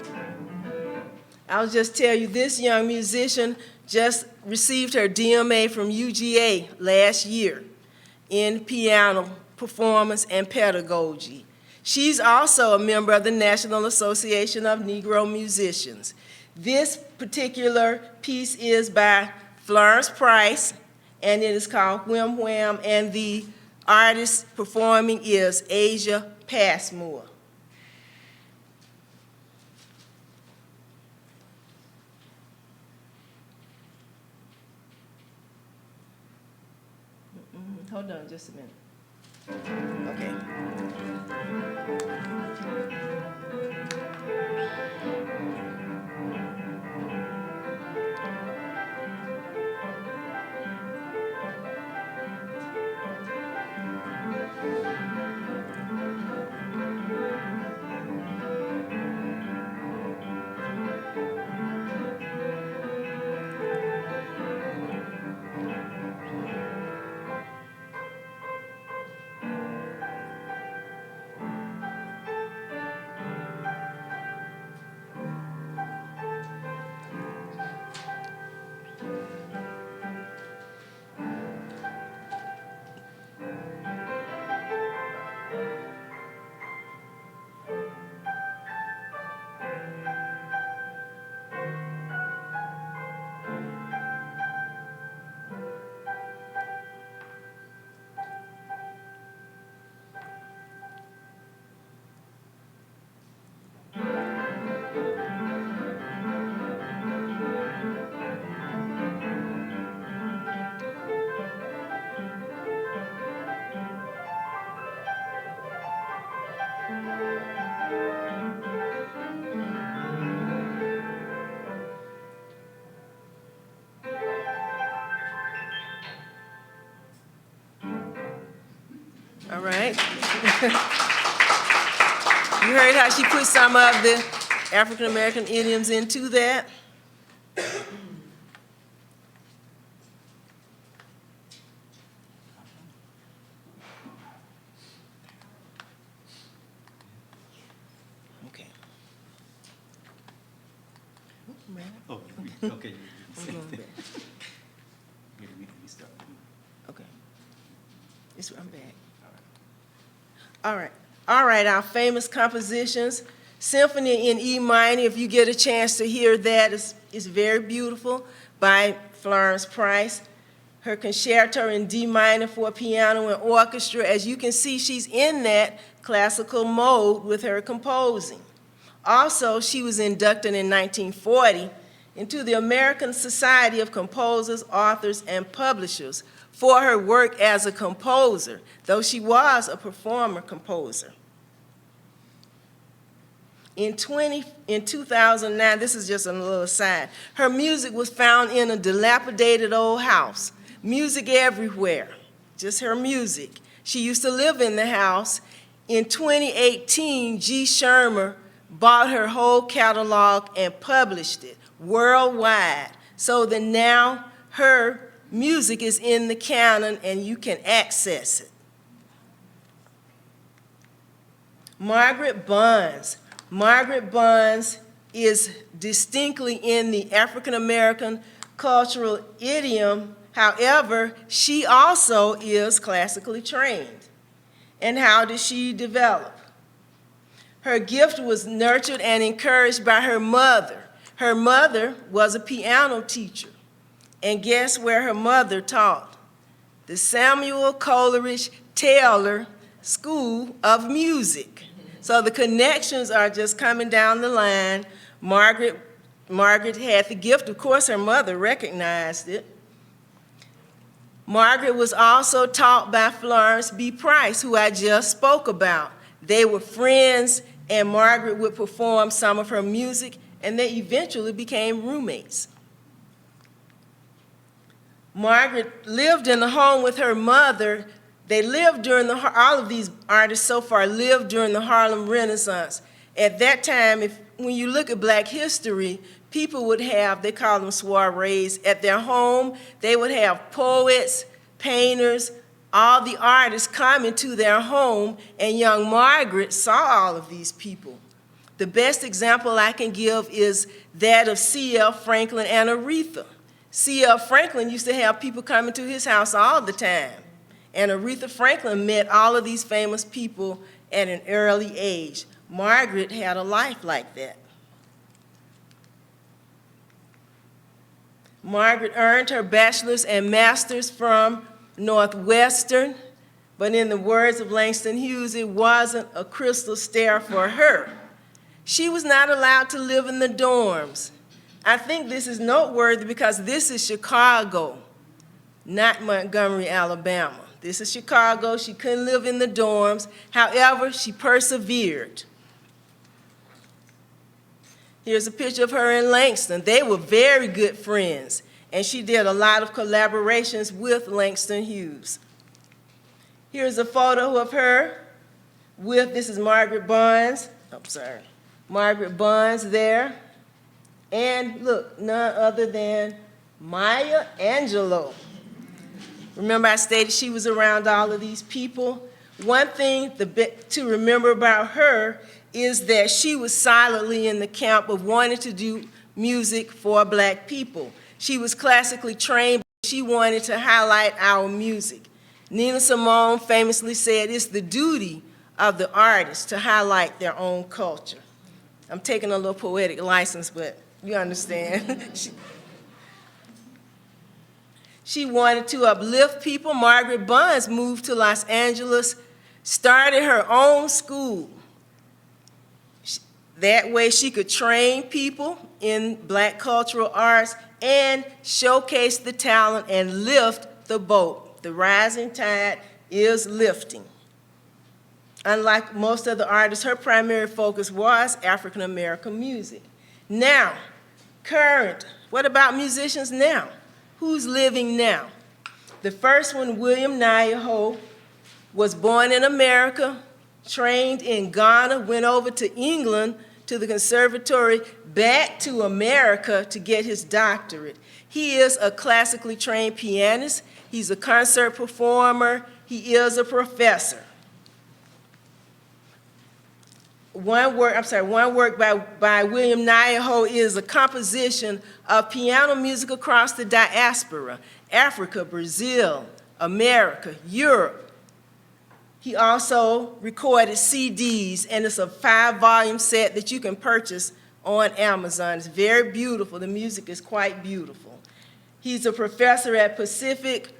I'll just tell you, this young musician just received her DMA from UGA last year in piano performance and pedagogy. She's also a member of the National Association of Negro Musicians. This particular piece is by Florence Price, and it is called Whim Wham, and the artist performing is Asia Passmore. Hold on just a minute. Okay. All right. You heard how she put some of the African American idioms into that? Okay. Oh, okay. I'm going back. We start. Okay. I'm back. All right. All right, our famous compositions. Symphony in E minor, if you get a chance to hear that, is very beautiful, by Florence Price. Her concerto in D minor for piano and orchestra, as you can see, she's in that classical mode with her composing. Also, she was inducted in 1940 into the American Society of Composers, Authors, and Publishers for her work as a composer, though she was a performer composer. In 2009, this is just a little aside, her music was found in a dilapidated old house music everywhere, just her music. She used to live in the house. In 2018, G. Shermer bought her whole catalog and published it worldwide, so that now her music is in the canon and you can access it. Margaret Bonds. Margaret Bonds is distinctly in the African American cultural idiom. However, she also is classically trained. And how did she develop? Her gift was nurtured and encouraged by her mother. Her mother was a piano teacher. And guess where her mother taught? The Samuel Coleridge Taylor School of Music. So the connections are just coming down the line. Margaret had the gift. Of course, her mother recognized it. Margaret was also taught by Florence B. Price, who I just spoke about. They were friends, and Margaret would perform some of her music, and they eventually became roommates. Margaret lived in the home with her mother. They lived during all of these artists so far lived during the Harlem Renaissance. At that time, when you look at Black history, people would have, they call them soirees, at their home. They would have poets, painters, all the artists coming to their home, and young Margaret saw all of these people. The best example I can give is that of C.L. Franklin and Aretha. C.L. Franklin used to have people coming to his house all the time, and Aretha Franklin met all of these famous people at an early age. Margaret had a life like that. Margaret earned her bachelor's and master's from Northwestern, but in the words of Langston Hughes, it wasn't a crystal stair for her. She was not allowed to live in the dorms. I think this is noteworthy because this is Chicago, not Montgomery, Alabama. This is Chicago. She couldn't live in the dorms. However, she persevered. Here's a picture of her in Langston. They were very good friends, and she did a lot of collaborations with Langston Hughes. Here's a photo of her with, this is Margaret Bonds. Margaret Bonds there. And look, none other than Maya Angelou. Remember I stated she was around all of these people? One thing to remember about her is that she was silently in the camp of wanting to do music for Black people. She was classically trained, but she wanted to highlight our music. Nina Simone famously said, it's the duty of the artist to highlight their own culture. I'm taking a little poetic license, but you understand. She wanted to uplift people. Margaret Bonds moved to Los Angeles, started her own school. That way she could train people in Black cultural arts and showcase the talent and lift the boat. The rising tide is lifting. Unlike most other artists, her primary focus was African American music. Now, current, what about musicians now? Who's living now? The first one, William Nyaho, was born in America, trained in Ghana, went over to England to the conservatory, back to America to get his doctorate. He is a classically trained pianist. He's a concert performer. He is a professor. One work by William Nyaho is a composition of piano music across the diaspora, Africa, Brazil, America, Europe. He also recorded CDs, and it's a 5-volume set that you can purchase on Amazon. It's very beautiful. The music is quite beautiful. He's a professor at Pacific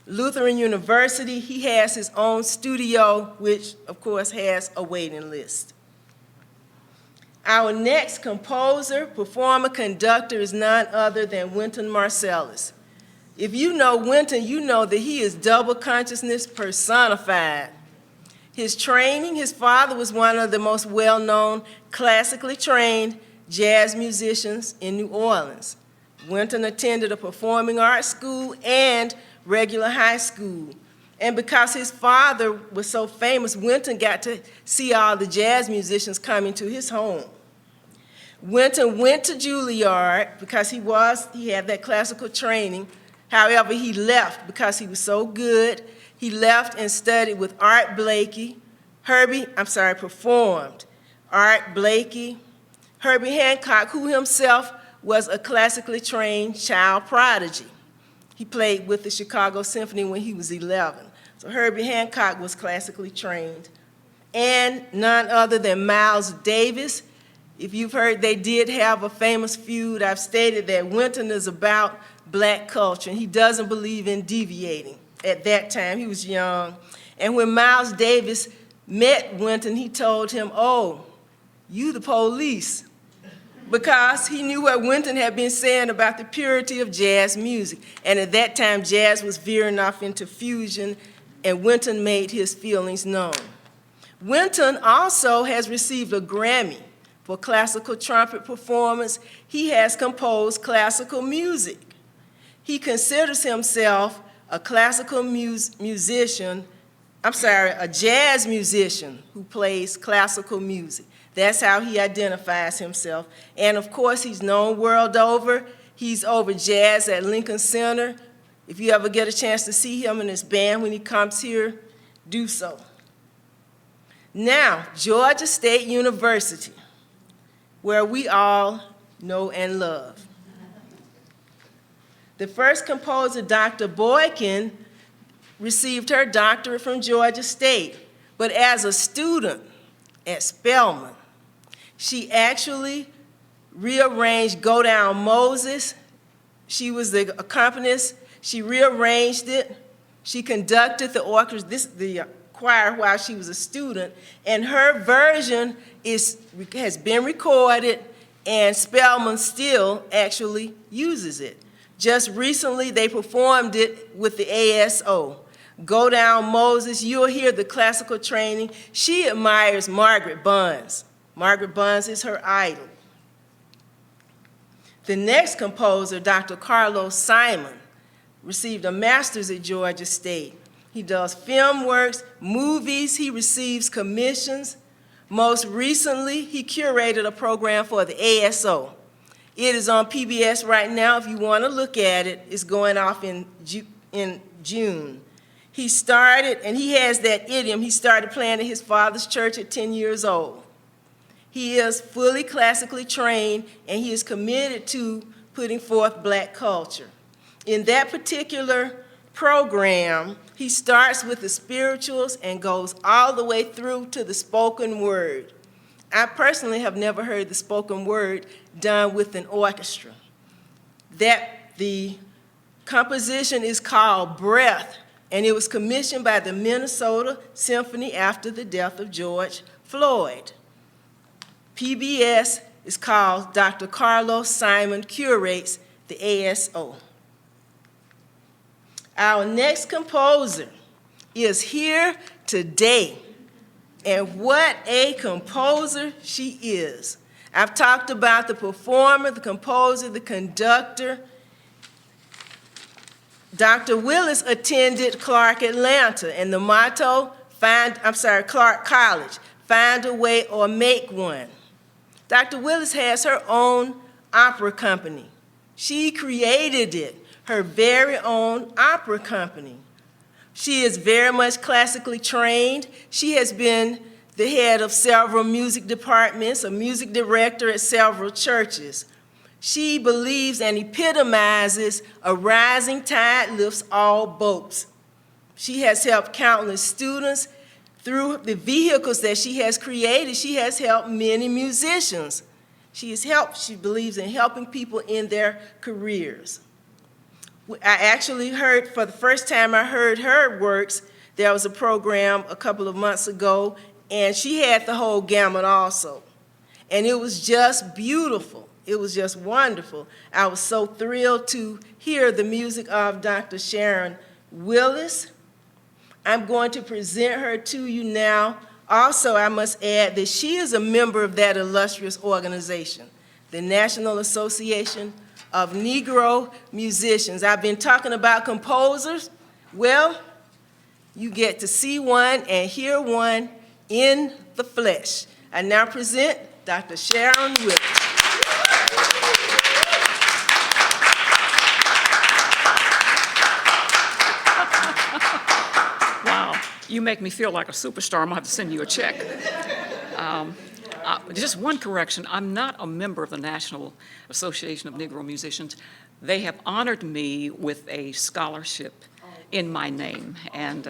Lutheran University. He has his own studio, which, of course, has a waiting list. Our next composer, performer, conductor is none other than Wynton Marsalis. If you know Wynton, you know that he is double consciousness personified. His training, his father was one of the most well-known classically trained jazz musicians in New Orleans. Wynton attended a performing arts school and regular high school. And because his father was so famous, Wynton got to see all the jazz musicians coming to his home. Wynton went to Juilliard because he had that classical training. However, he left because he was so good. He left and studied with Art Blakey. Performed. Art Blakey, Herbie Hancock, who himself was a classically trained child prodigy. He played with the Chicago Symphony when he was 11. So Herbie Hancock was classically trained. And none other than Miles Davis. If you've heard, they did have a famous feud. I've stated that Wynton is about black culture, and he doesn't believe in deviating. At that time, he was young. And when Miles Davis met Wynton, he told him, "Oh, you the police," because he knew what Wynton had been saying about the purity of jazz music. And at that time, jazz was veering off into fusion, and Wynton made his feelings known. Wynton also has received a Grammy for classical trumpet performance. He has composed classical music. He considers himself a classical musician, a jazz musician who plays classical music. That's how he identifies himself. And of course, he's known world over. He's over jazz at Lincoln Center. If you ever get a chance to see him and his band when he comes here, do so. Now, Georgia State University, where we all know and love. The first composer, Dr. Bennekin, received her doctorate from Georgia State, but as a student at Spelman, she actually rearranged Go Down Moses. She was the accompanist. She rearranged it. She conducted the choir while she was a student, and her version has been recorded, and Spelman still actually uses it. Just recently, they performed it with the ASO. Go Down Moses, you'll hear the classical training. She admires Margaret Bunz. Margaret Bunz is her idol. The next composer, Dr. Carlos Simon, received a master's at Georgia State. He does film works, movies, he receives commissions. Most recently, he curated a program for the ASO. It is on PBS right now. If you want to look at it, it's going off in June. He started, and he has that idiom, he started playing at his father's church at 10 years old. He is fully classically trained, and he is committed to putting forth black culture. In that particular program, he starts with the spirituals and goes all the way through to the spoken word. I personally have never heard the spoken word done with an orchestra. The composition is called Breath, and it was commissioned by the Minnesota Symphony after the death of George Floyd. PBS is called Dr. Carlos Simon Curates the ASO. Our next composer is here today, and what a composer she is. I've talked about the performer, the composer, the conductor. Dr. Willis attended Clark Atlanta, and the motto, Clark College, find a way or make one. Dr. Willis has her own opera company. She created it, her very own opera company. She is very much classically trained. She has been the head of several music departments, a music director at several churches. She believes and epitomizes a rising tide lifts all boats. She has helped countless students. Through the vehicles that she has created, she has helped many musicians. She believes in helping people in their careers. I actually heard, for the first time I heard her works, there was a program a couple of months ago, and she had the whole gamut also. And it was just beautiful. It was just wonderful. I was so thrilled to hear the music of Dr. Sharon Willis. I'm going to present her to you now. Also, I must add that she is a member of that illustrious organization, the National Association of Negro Musicians. I've been talking about composers. Well, you get to see one and hear one in the flesh. I now present Dr. Sharon Willis. Wow, you make me feel like a superstar. I'm gonna have to send you a check. Just one correction, I'm not a member of the National Association of Negro Musicians. They have honored me with a scholarship in my name, and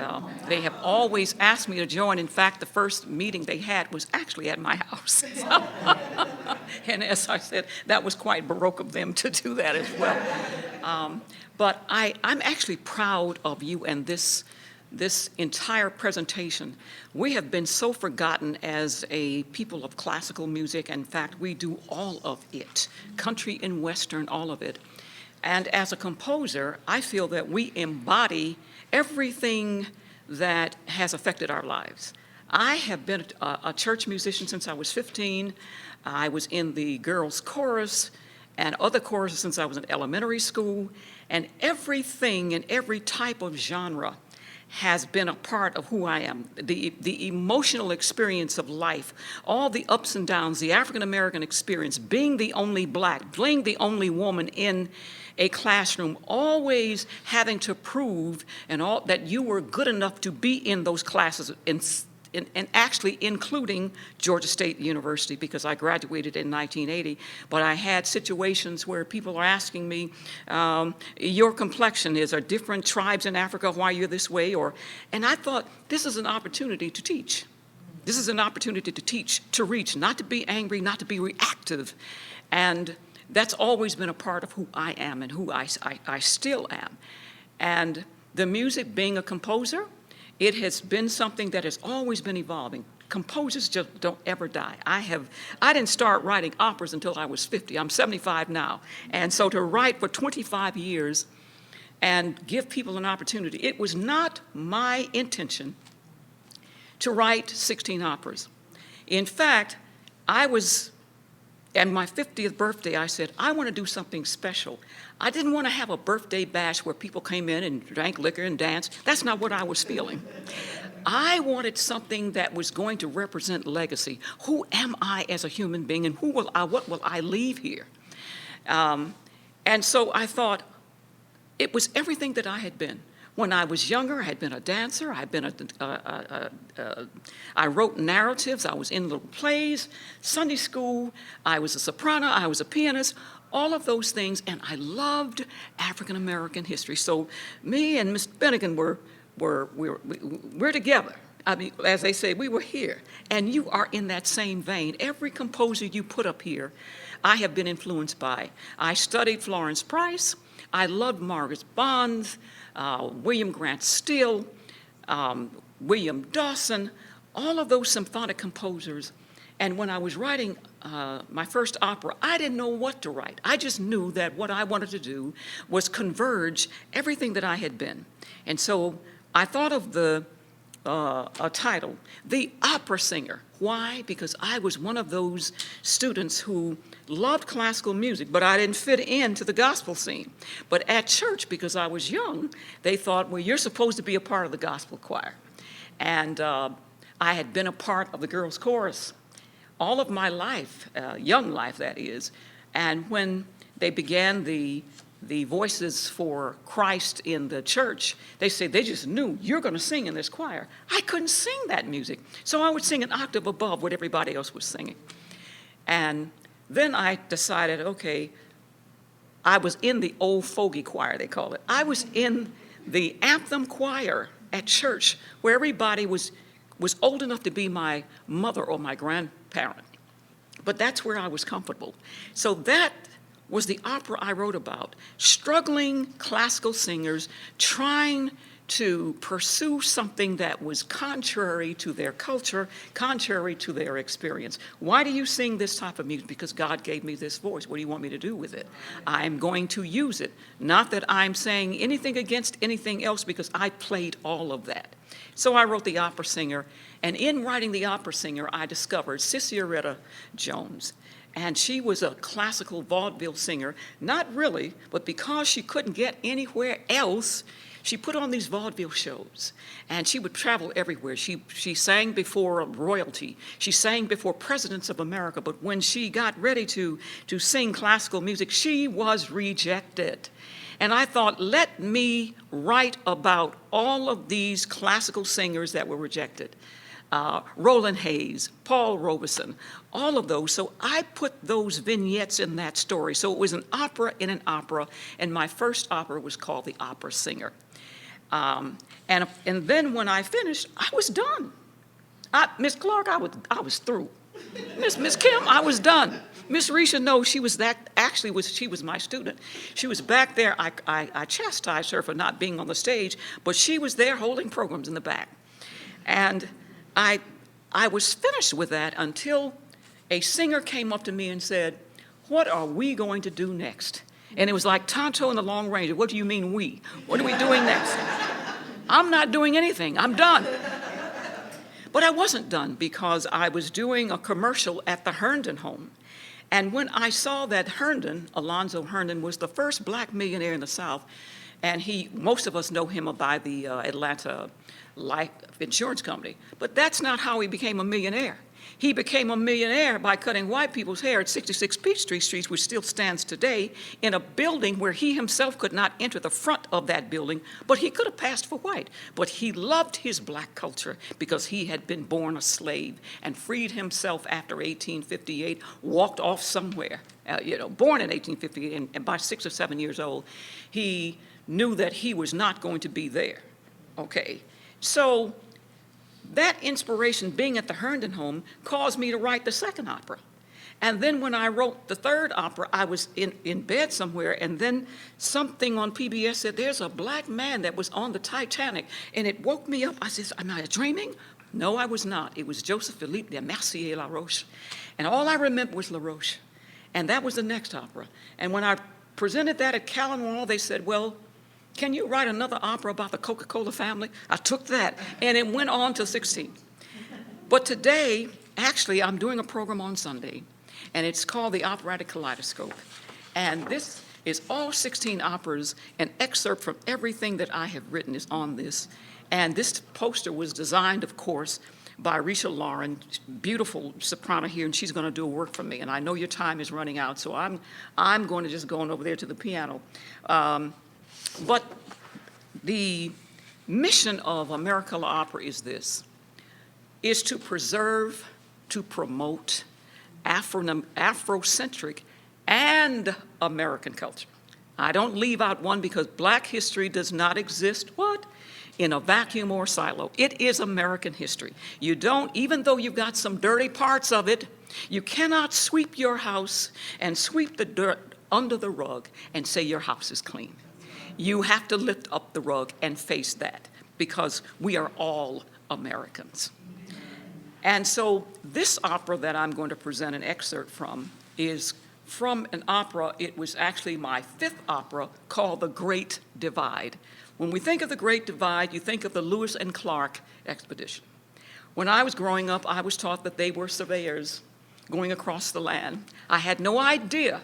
they have always asked me to join. In fact, the first meeting they had was actually at my house. And as I said, that was quite Baroque of them to do that as well. But I'm actually proud of you and this entire presentation. We have been so forgotten as a people of classical music. In fact, we do all of it, country and Western, all of it. And as a composer, I feel that we embody everything that has affected our lives. I have been a church musician since I was 15. I was in the girls' chorus and other choruses since I was in elementary school. And everything in every type of genre has been a part of who I am. The emotional experience of life, all the ups and downs, the African-American experience, being the only black, being the only woman in a classroom, always having to prove that you were good enough to be in those classes, and actually including Georgia State University, because I graduated in 1980. But I had situations where people are asking me, your complexion, is there different tribes in Africa, why you're this way? And I thought, this is an opportunity to teach. This is an opportunity to teach, to reach, not to be angry, not to be reactive. And that's always been a part of who I am and who I still am. And the music, being a composer, it has been something that has always been evolving. Composers just don't ever die. I didn't start writing operas until I was 50. I'm 75 now. And so to write for 25 years and give people an opportunity, it was not my intention to write 16 operas. In fact, and my 50th birthday, I said, I want to do something special. I didn't want to have a birthday bash where people came in and drank liquor and danced. That's not what I was feeling. I wanted something that was going to represent legacy. Who am I as a human being, and what will I leave here? And so I thought it was everything that I had been. When I was younger, I had been a dancer. I wrote narratives. I was in little plays, Sunday school. I was a soprano. I was a pianist. All of those things, and I loved African-American history. So me and Miss Bennekin we're together. I mean, as they say, we were here, and you are in that same vein. Every composer you put up here, I have been influenced by. I studied Florence Price. I loved Margaret Bonds, William Grant Still, William Dawson, all of those symphonic composers. And when I was writing my first opera, I didn't know what to write. I just knew that what I wanted to do was converge everything that I had been. And so I thought of a title, The Opera Singer. Why? Because I was one of those students who loved classical music, but I didn't fit into the gospel scene. But at church, because I was young, they thought, well, you're supposed to be a part of the gospel choir. And I had been a part of the girls' chorus all of my life, young life that is. And when they began the Voices for Christ in the church, they said they just knew you're going to sing in this choir. I couldn't sing that music, so I would sing an octave above what everybody else was singing. And then I decided, okay, I was in the old fogey choir, they call it. I was in the anthem choir at church, where everybody was old enough to be my mother or my grandparent. But that's where I was comfortable. So that was the opera I wrote about. Struggling classical singers trying to pursue something that was contrary to their culture, contrary to their experience. Why do you sing this type of music? Because God gave me this voice. What do you want me to do with it? I'm going to use it. Not that I'm saying anything against anything else, because I played all of that. So I wrote The Opera Singer, and in writing The Opera Singer, I discovered Cicieretta Jones. And she was a classical vaudeville singer, not really, but because she couldn't get anywhere else, she put on these vaudeville shows, and she would travel everywhere. She sang before royalty. She sang before presidents of America, but when she got ready to sing classical music, she was rejected. And I thought, let me write about all of these classical singers that were rejected. Roland Hayes, Paul Robeson, all of those. So I put those vignettes in that story. So it was an opera in an opera, and my first opera was called The Opera Singer. And then when I finished, I was done. Miss Clark, I was through. Miss Kim, I was done. Miss Risha, no, she was my student. She was back there. I chastised her for not being on the stage, but she was there holding programs in the back. And I was finished with that until a singer came up to me and said, "What are we going to do next?" And it was like Tonto and the Long Ranger. What do you mean we? What are we doing next? I'm not doing anything. I'm done. But I wasn't done because I was doing a commercial at the Herndon home. And when I saw that Herndon, Alonzo Herndon, was the first black millionaire in the South, and most of us know him by the Atlanta Life Insurance Company, but that's not how he became a millionaire. He became a millionaire by cutting white people's hair at 66 Peachtree Street, which still stands today, in a building where he himself could not enter the front of that building, but he could have passed for white. But he loved his black culture because he had been born a slave and freed himself after 1858, walked off somewhere, born in 1858, and by 6 or 7 years old, he knew that he was not going to be there, okay? So that inspiration, being at the Herndon home, caused me to write the second opera. And then when I wrote the third opera, I was in bed somewhere, and then something on PBS said, there's a black man that was on the Titanic, and it woke me up. I said, am I dreaming? No, I was not. It was Joseph Philippe de Mercier La Roche. And all I remember was La Roche. And that was the next opera. And when I presented that at Callan Wall, they said, well, can you write another opera about the Coca-Cola family? I took that, and it went on to 16. But today, actually, I'm doing a program on Sunday, and it's called The Operatic Kaleidoscope. And this is all 16 operas. An excerpt from everything that I have written is on this. And this poster was designed, of course, by Risha Lauren, beautiful soprano here, and she's going to do a work for me. And I know your time is running out, so I'm going to just go on over there to the piano. But the mission of Americana Opera is this, is to preserve, to promote Afrocentric and American culture. I don't leave out one because black history does not exist, what? In a vacuum or silo. It is American history. You don't, even though you've got some dirty parts of it, you cannot sweep your house and sweep the dirt under the rug and say your house is clean. You have to lift up the rug and face that because we are all Americans. And so this opera that I'm going to present an excerpt from is from an opera. It was actually my fifth opera called The Great Divide. When we think of The Great Divide, you think of the Lewis and Clark expedition. When I was growing up, I was taught that they were surveyors going across the land. I had no idea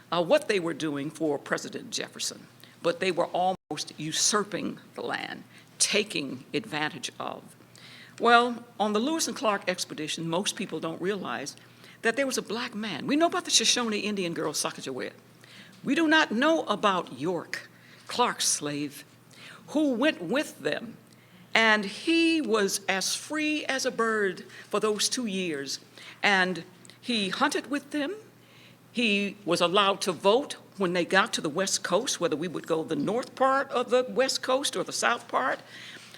what they were doing for President Jefferson, but they were almost usurping the land, taking advantage of. Well, on the Lewis and Clark expedition, most people don't realize that there was a black man. We know about the Shoshone Indian girl, Sacagawea. We do not know about York, Clark's slave, who went with them. And he was as free as a bird for those 2 years. And he hunted with them. He was allowed to vote when they got to the West Coast, whether we would go the north part of the West Coast or the south part.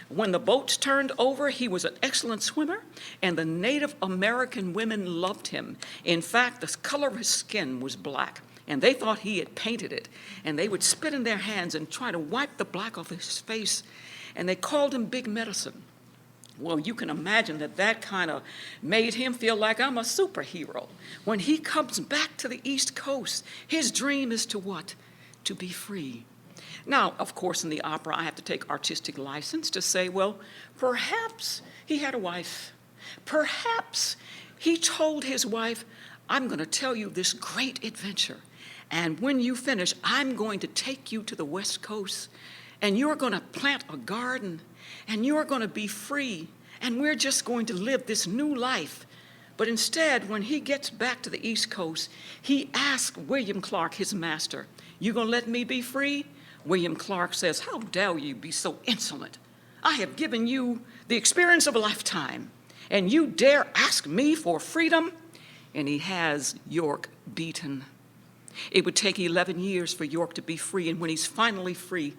When the boats turned over, he was an excellent swimmer, and the Native American women loved him. In fact, the color of his skin was black, and they thought he had painted it. And they would spit in their hands and try to wipe the black off his face, and they called him Big Medicine. Well, you can imagine that kind of made him feel like I'm a superhero. When he comes back to the East Coast, his dream is to what? To be free. Now, of course, in the opera, I have to take artistic license to say, well, perhaps he had a wife. Perhaps he told his wife, I'm going to tell you this great adventure. And when you finish, I'm going to take you to the West Coast, and you're going to plant a garden, and you're going to be free, and we're just going to live this new life. But instead, when he gets back to the East Coast, he asks William Clark, his master, "You going to let me be free?" William Clark says, "How dare you be so insolent? I have given you the experience of a lifetime, and you dare ask me for freedom?" And he has York beaten. It would take 11 years for York to be free, and when he's finally free,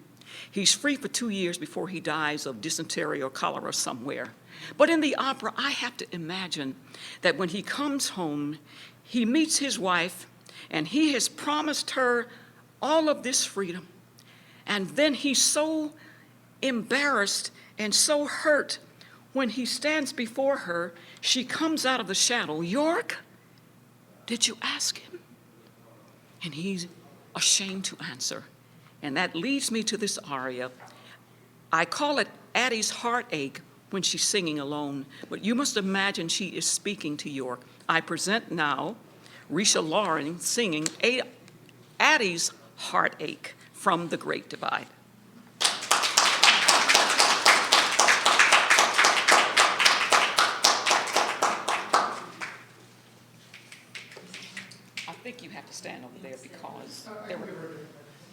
he's free for 2 years before he dies of dysentery or cholera somewhere. But in the opera, I have to imagine that when he comes home, he meets his wife, and he has promised her all of this freedom. And then he's so embarrassed and so hurt when he stands before her. She comes out of the shadow. "York, did you ask him?" And he's ashamed to answer. And that leads me to this aria. I call it Addie's heartache when she's singing alone, but you must imagine she is speaking to York. I present now Risha Loring singing Addie's heartache from The Great Divide. I think you have to stand over there because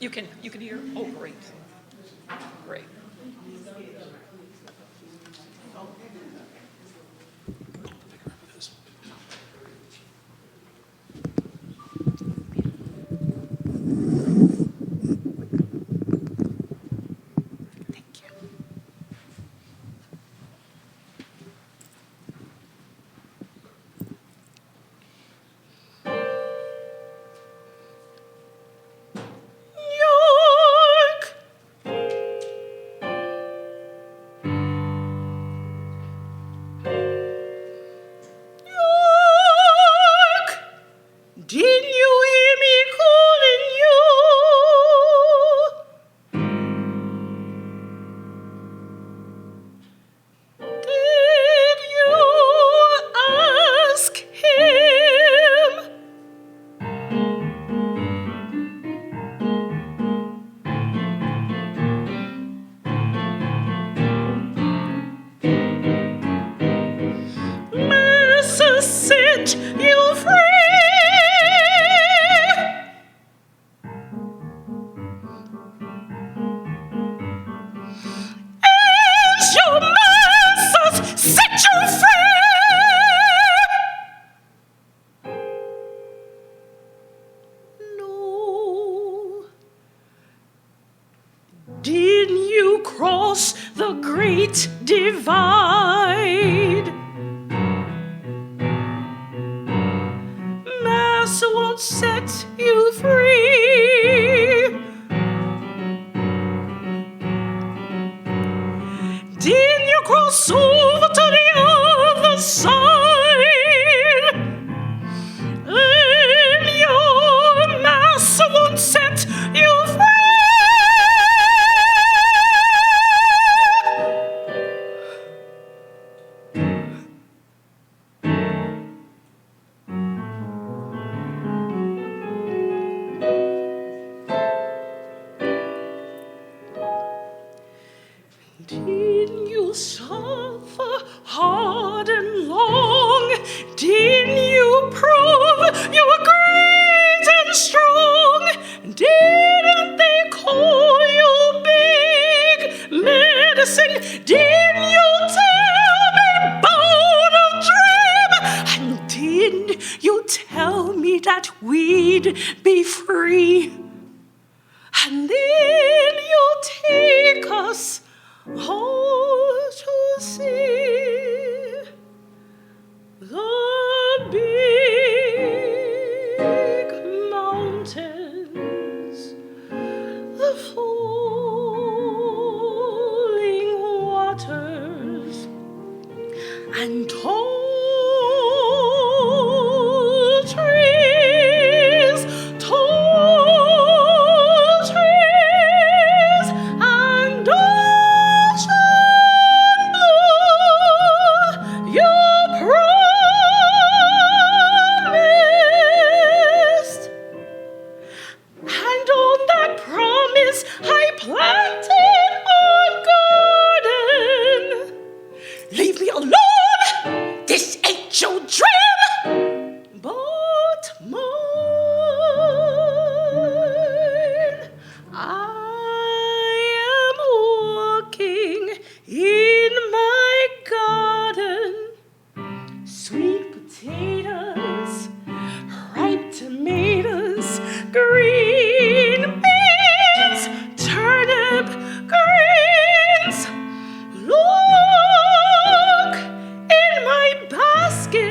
you can hear. Oh, great. Great. Divide. Mass won't set you free. Didn't you cross over to the other side? And your mass won't set you free. Didn't you suffer hard and long? Didn't you prove you were great and strong? Didn't they call you big medicine? Didn't you tell me about a dream? And didn't you tell me that we'd be free? And then you take us all to see the big mountains, the falling waters, and tall trees, and ocean blue. You promised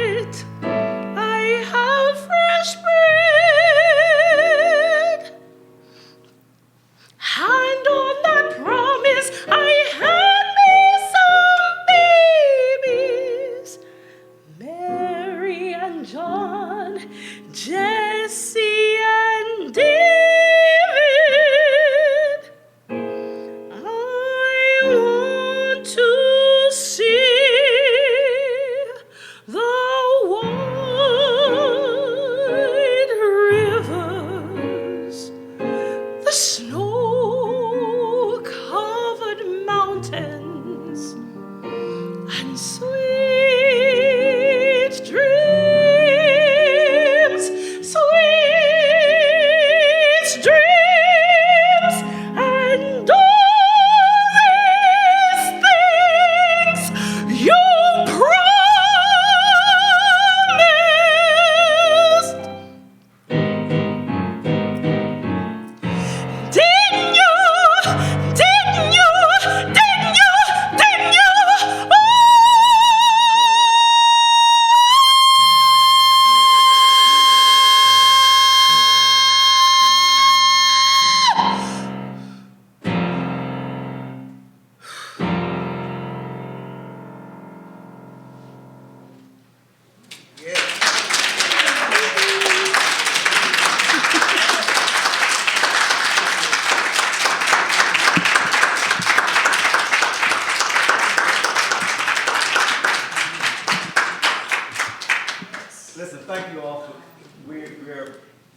it. I have fresh bread. And on that promise, I had me some babies. Mary and John, Jesse and David. I want to see the wide rivers, the snow-covered mountains, and sweet dreams, sweet dreams, and all these things you promised. Didn't you? Didn't you? Didn't you? Didn't you? Listen, thank you all for, we're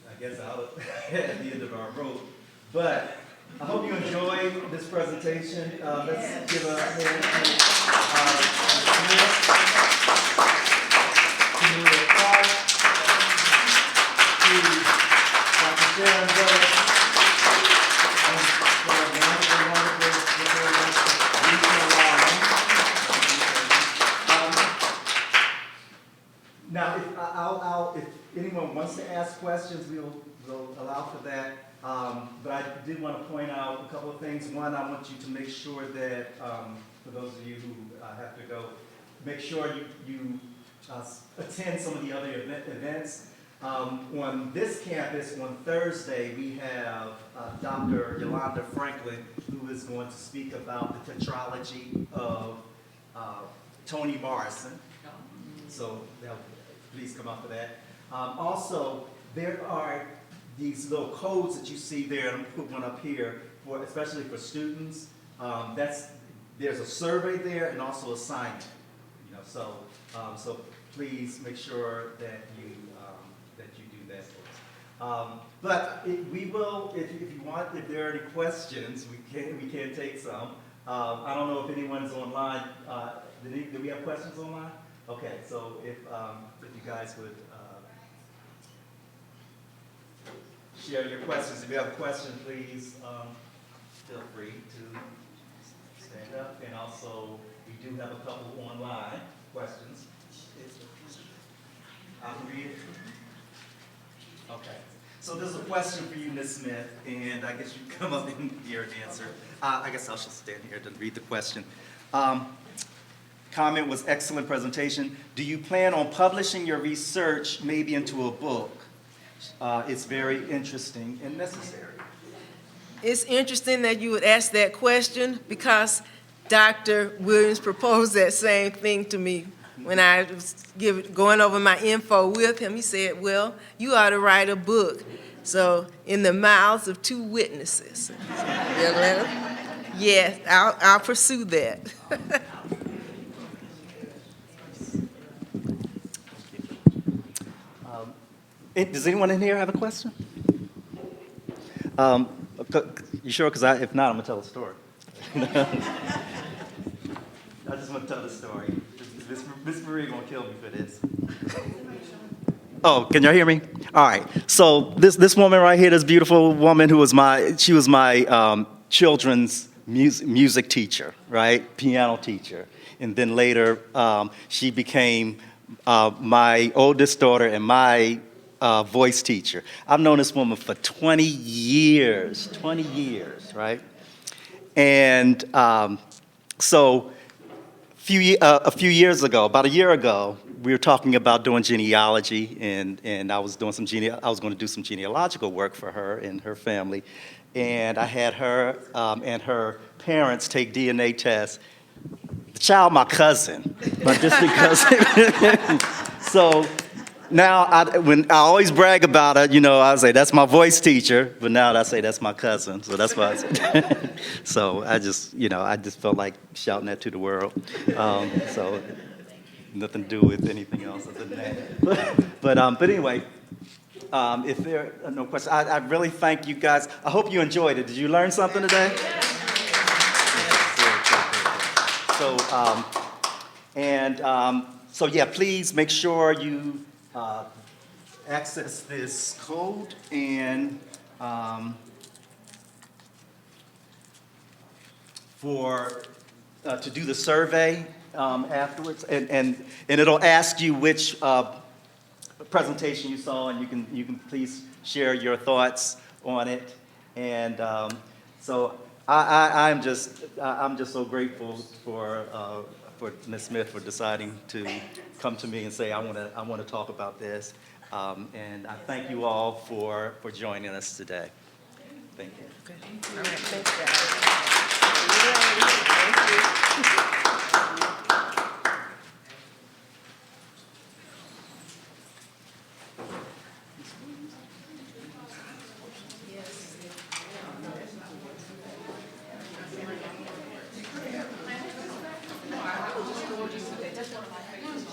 I guess, out at the end of our rope. But I hope you enjoyed this presentation. Let's give a hand to Camilla Clark, to Dr. Sharon Willis, and for a wonderful, regional line. Now, if anyone wants to ask questions, we'll allow for that. But I did want to point out a couple of things. One, I want you to make sure that, for those of you who have to go, make sure you attend some of the other events. On this campus, on Thursday, we have Dr. Yolanda Franklin, who is going to speak about the tetralogy of Toni Morrison. So please come up for that. Also, there are these little codes that you see there, and I'm going to put one up here, especially for students. There's a survey there and also assignment. So please make sure that you do that for us. But we will, if you want, if there are any questions, we can take some. I don't know if anyone's online. Do we have questions online? Okay, so if you guys would share your questions. If you have a question, please feel free to stand up. And also, we do have a couple online questions. I'll read it. Okay. So there's a question for you, Ms. Smith, and I guess you can come up here and answer. I guess I'll just stand here to read the question. Comment was excellent presentation. Do you plan on publishing your research maybe into a book? It's very interesting and necessary. It's interesting that you would ask that question because Dr. Williams proposed that same thing to me when I was going over my info with him. He said, well, you ought to write a book. So, in the mouths of two witnesses. Yes, I'll pursue that. Does anyone in here have a question? You sure? Because if not, I'm going to tell a story. I just want to tell the story. Miss Marie going to kill me for this. Oh, can y'all hear me? All right. So this woman right here, this beautiful woman who was my children's music teacher, right? Piano teacher. And then later, she became my oldest daughter and my voice teacher. I've known this woman for 20 years, right? And so a few years ago, about a year ago, we were talking about doing genealogy, and I was doing I was going to do some genealogical work for her and her family, and I had her and her parents take DNA tests. The child, my cousin, my distant cousin. So now, when I always brag about it, I say that's my voice teacher, but now I say that's my cousin. So that's why I say. So I just felt like shouting that to the world. So nothing to do with anything else other than that. But anyway, if there are no questions, I really thank you guys. I hope you enjoyed it. Did you learn something today? So, so yeah, please make sure you access this code and to do the survey afterwards, and it'll ask you which presentation you saw, and you can please share your thoughts on it. And so I'm just so grateful for Ms. Smith for deciding to come to me and say I want to talk about this. And I thank you all for joining us today. Thank you. All right, thanks, guys. Thank you.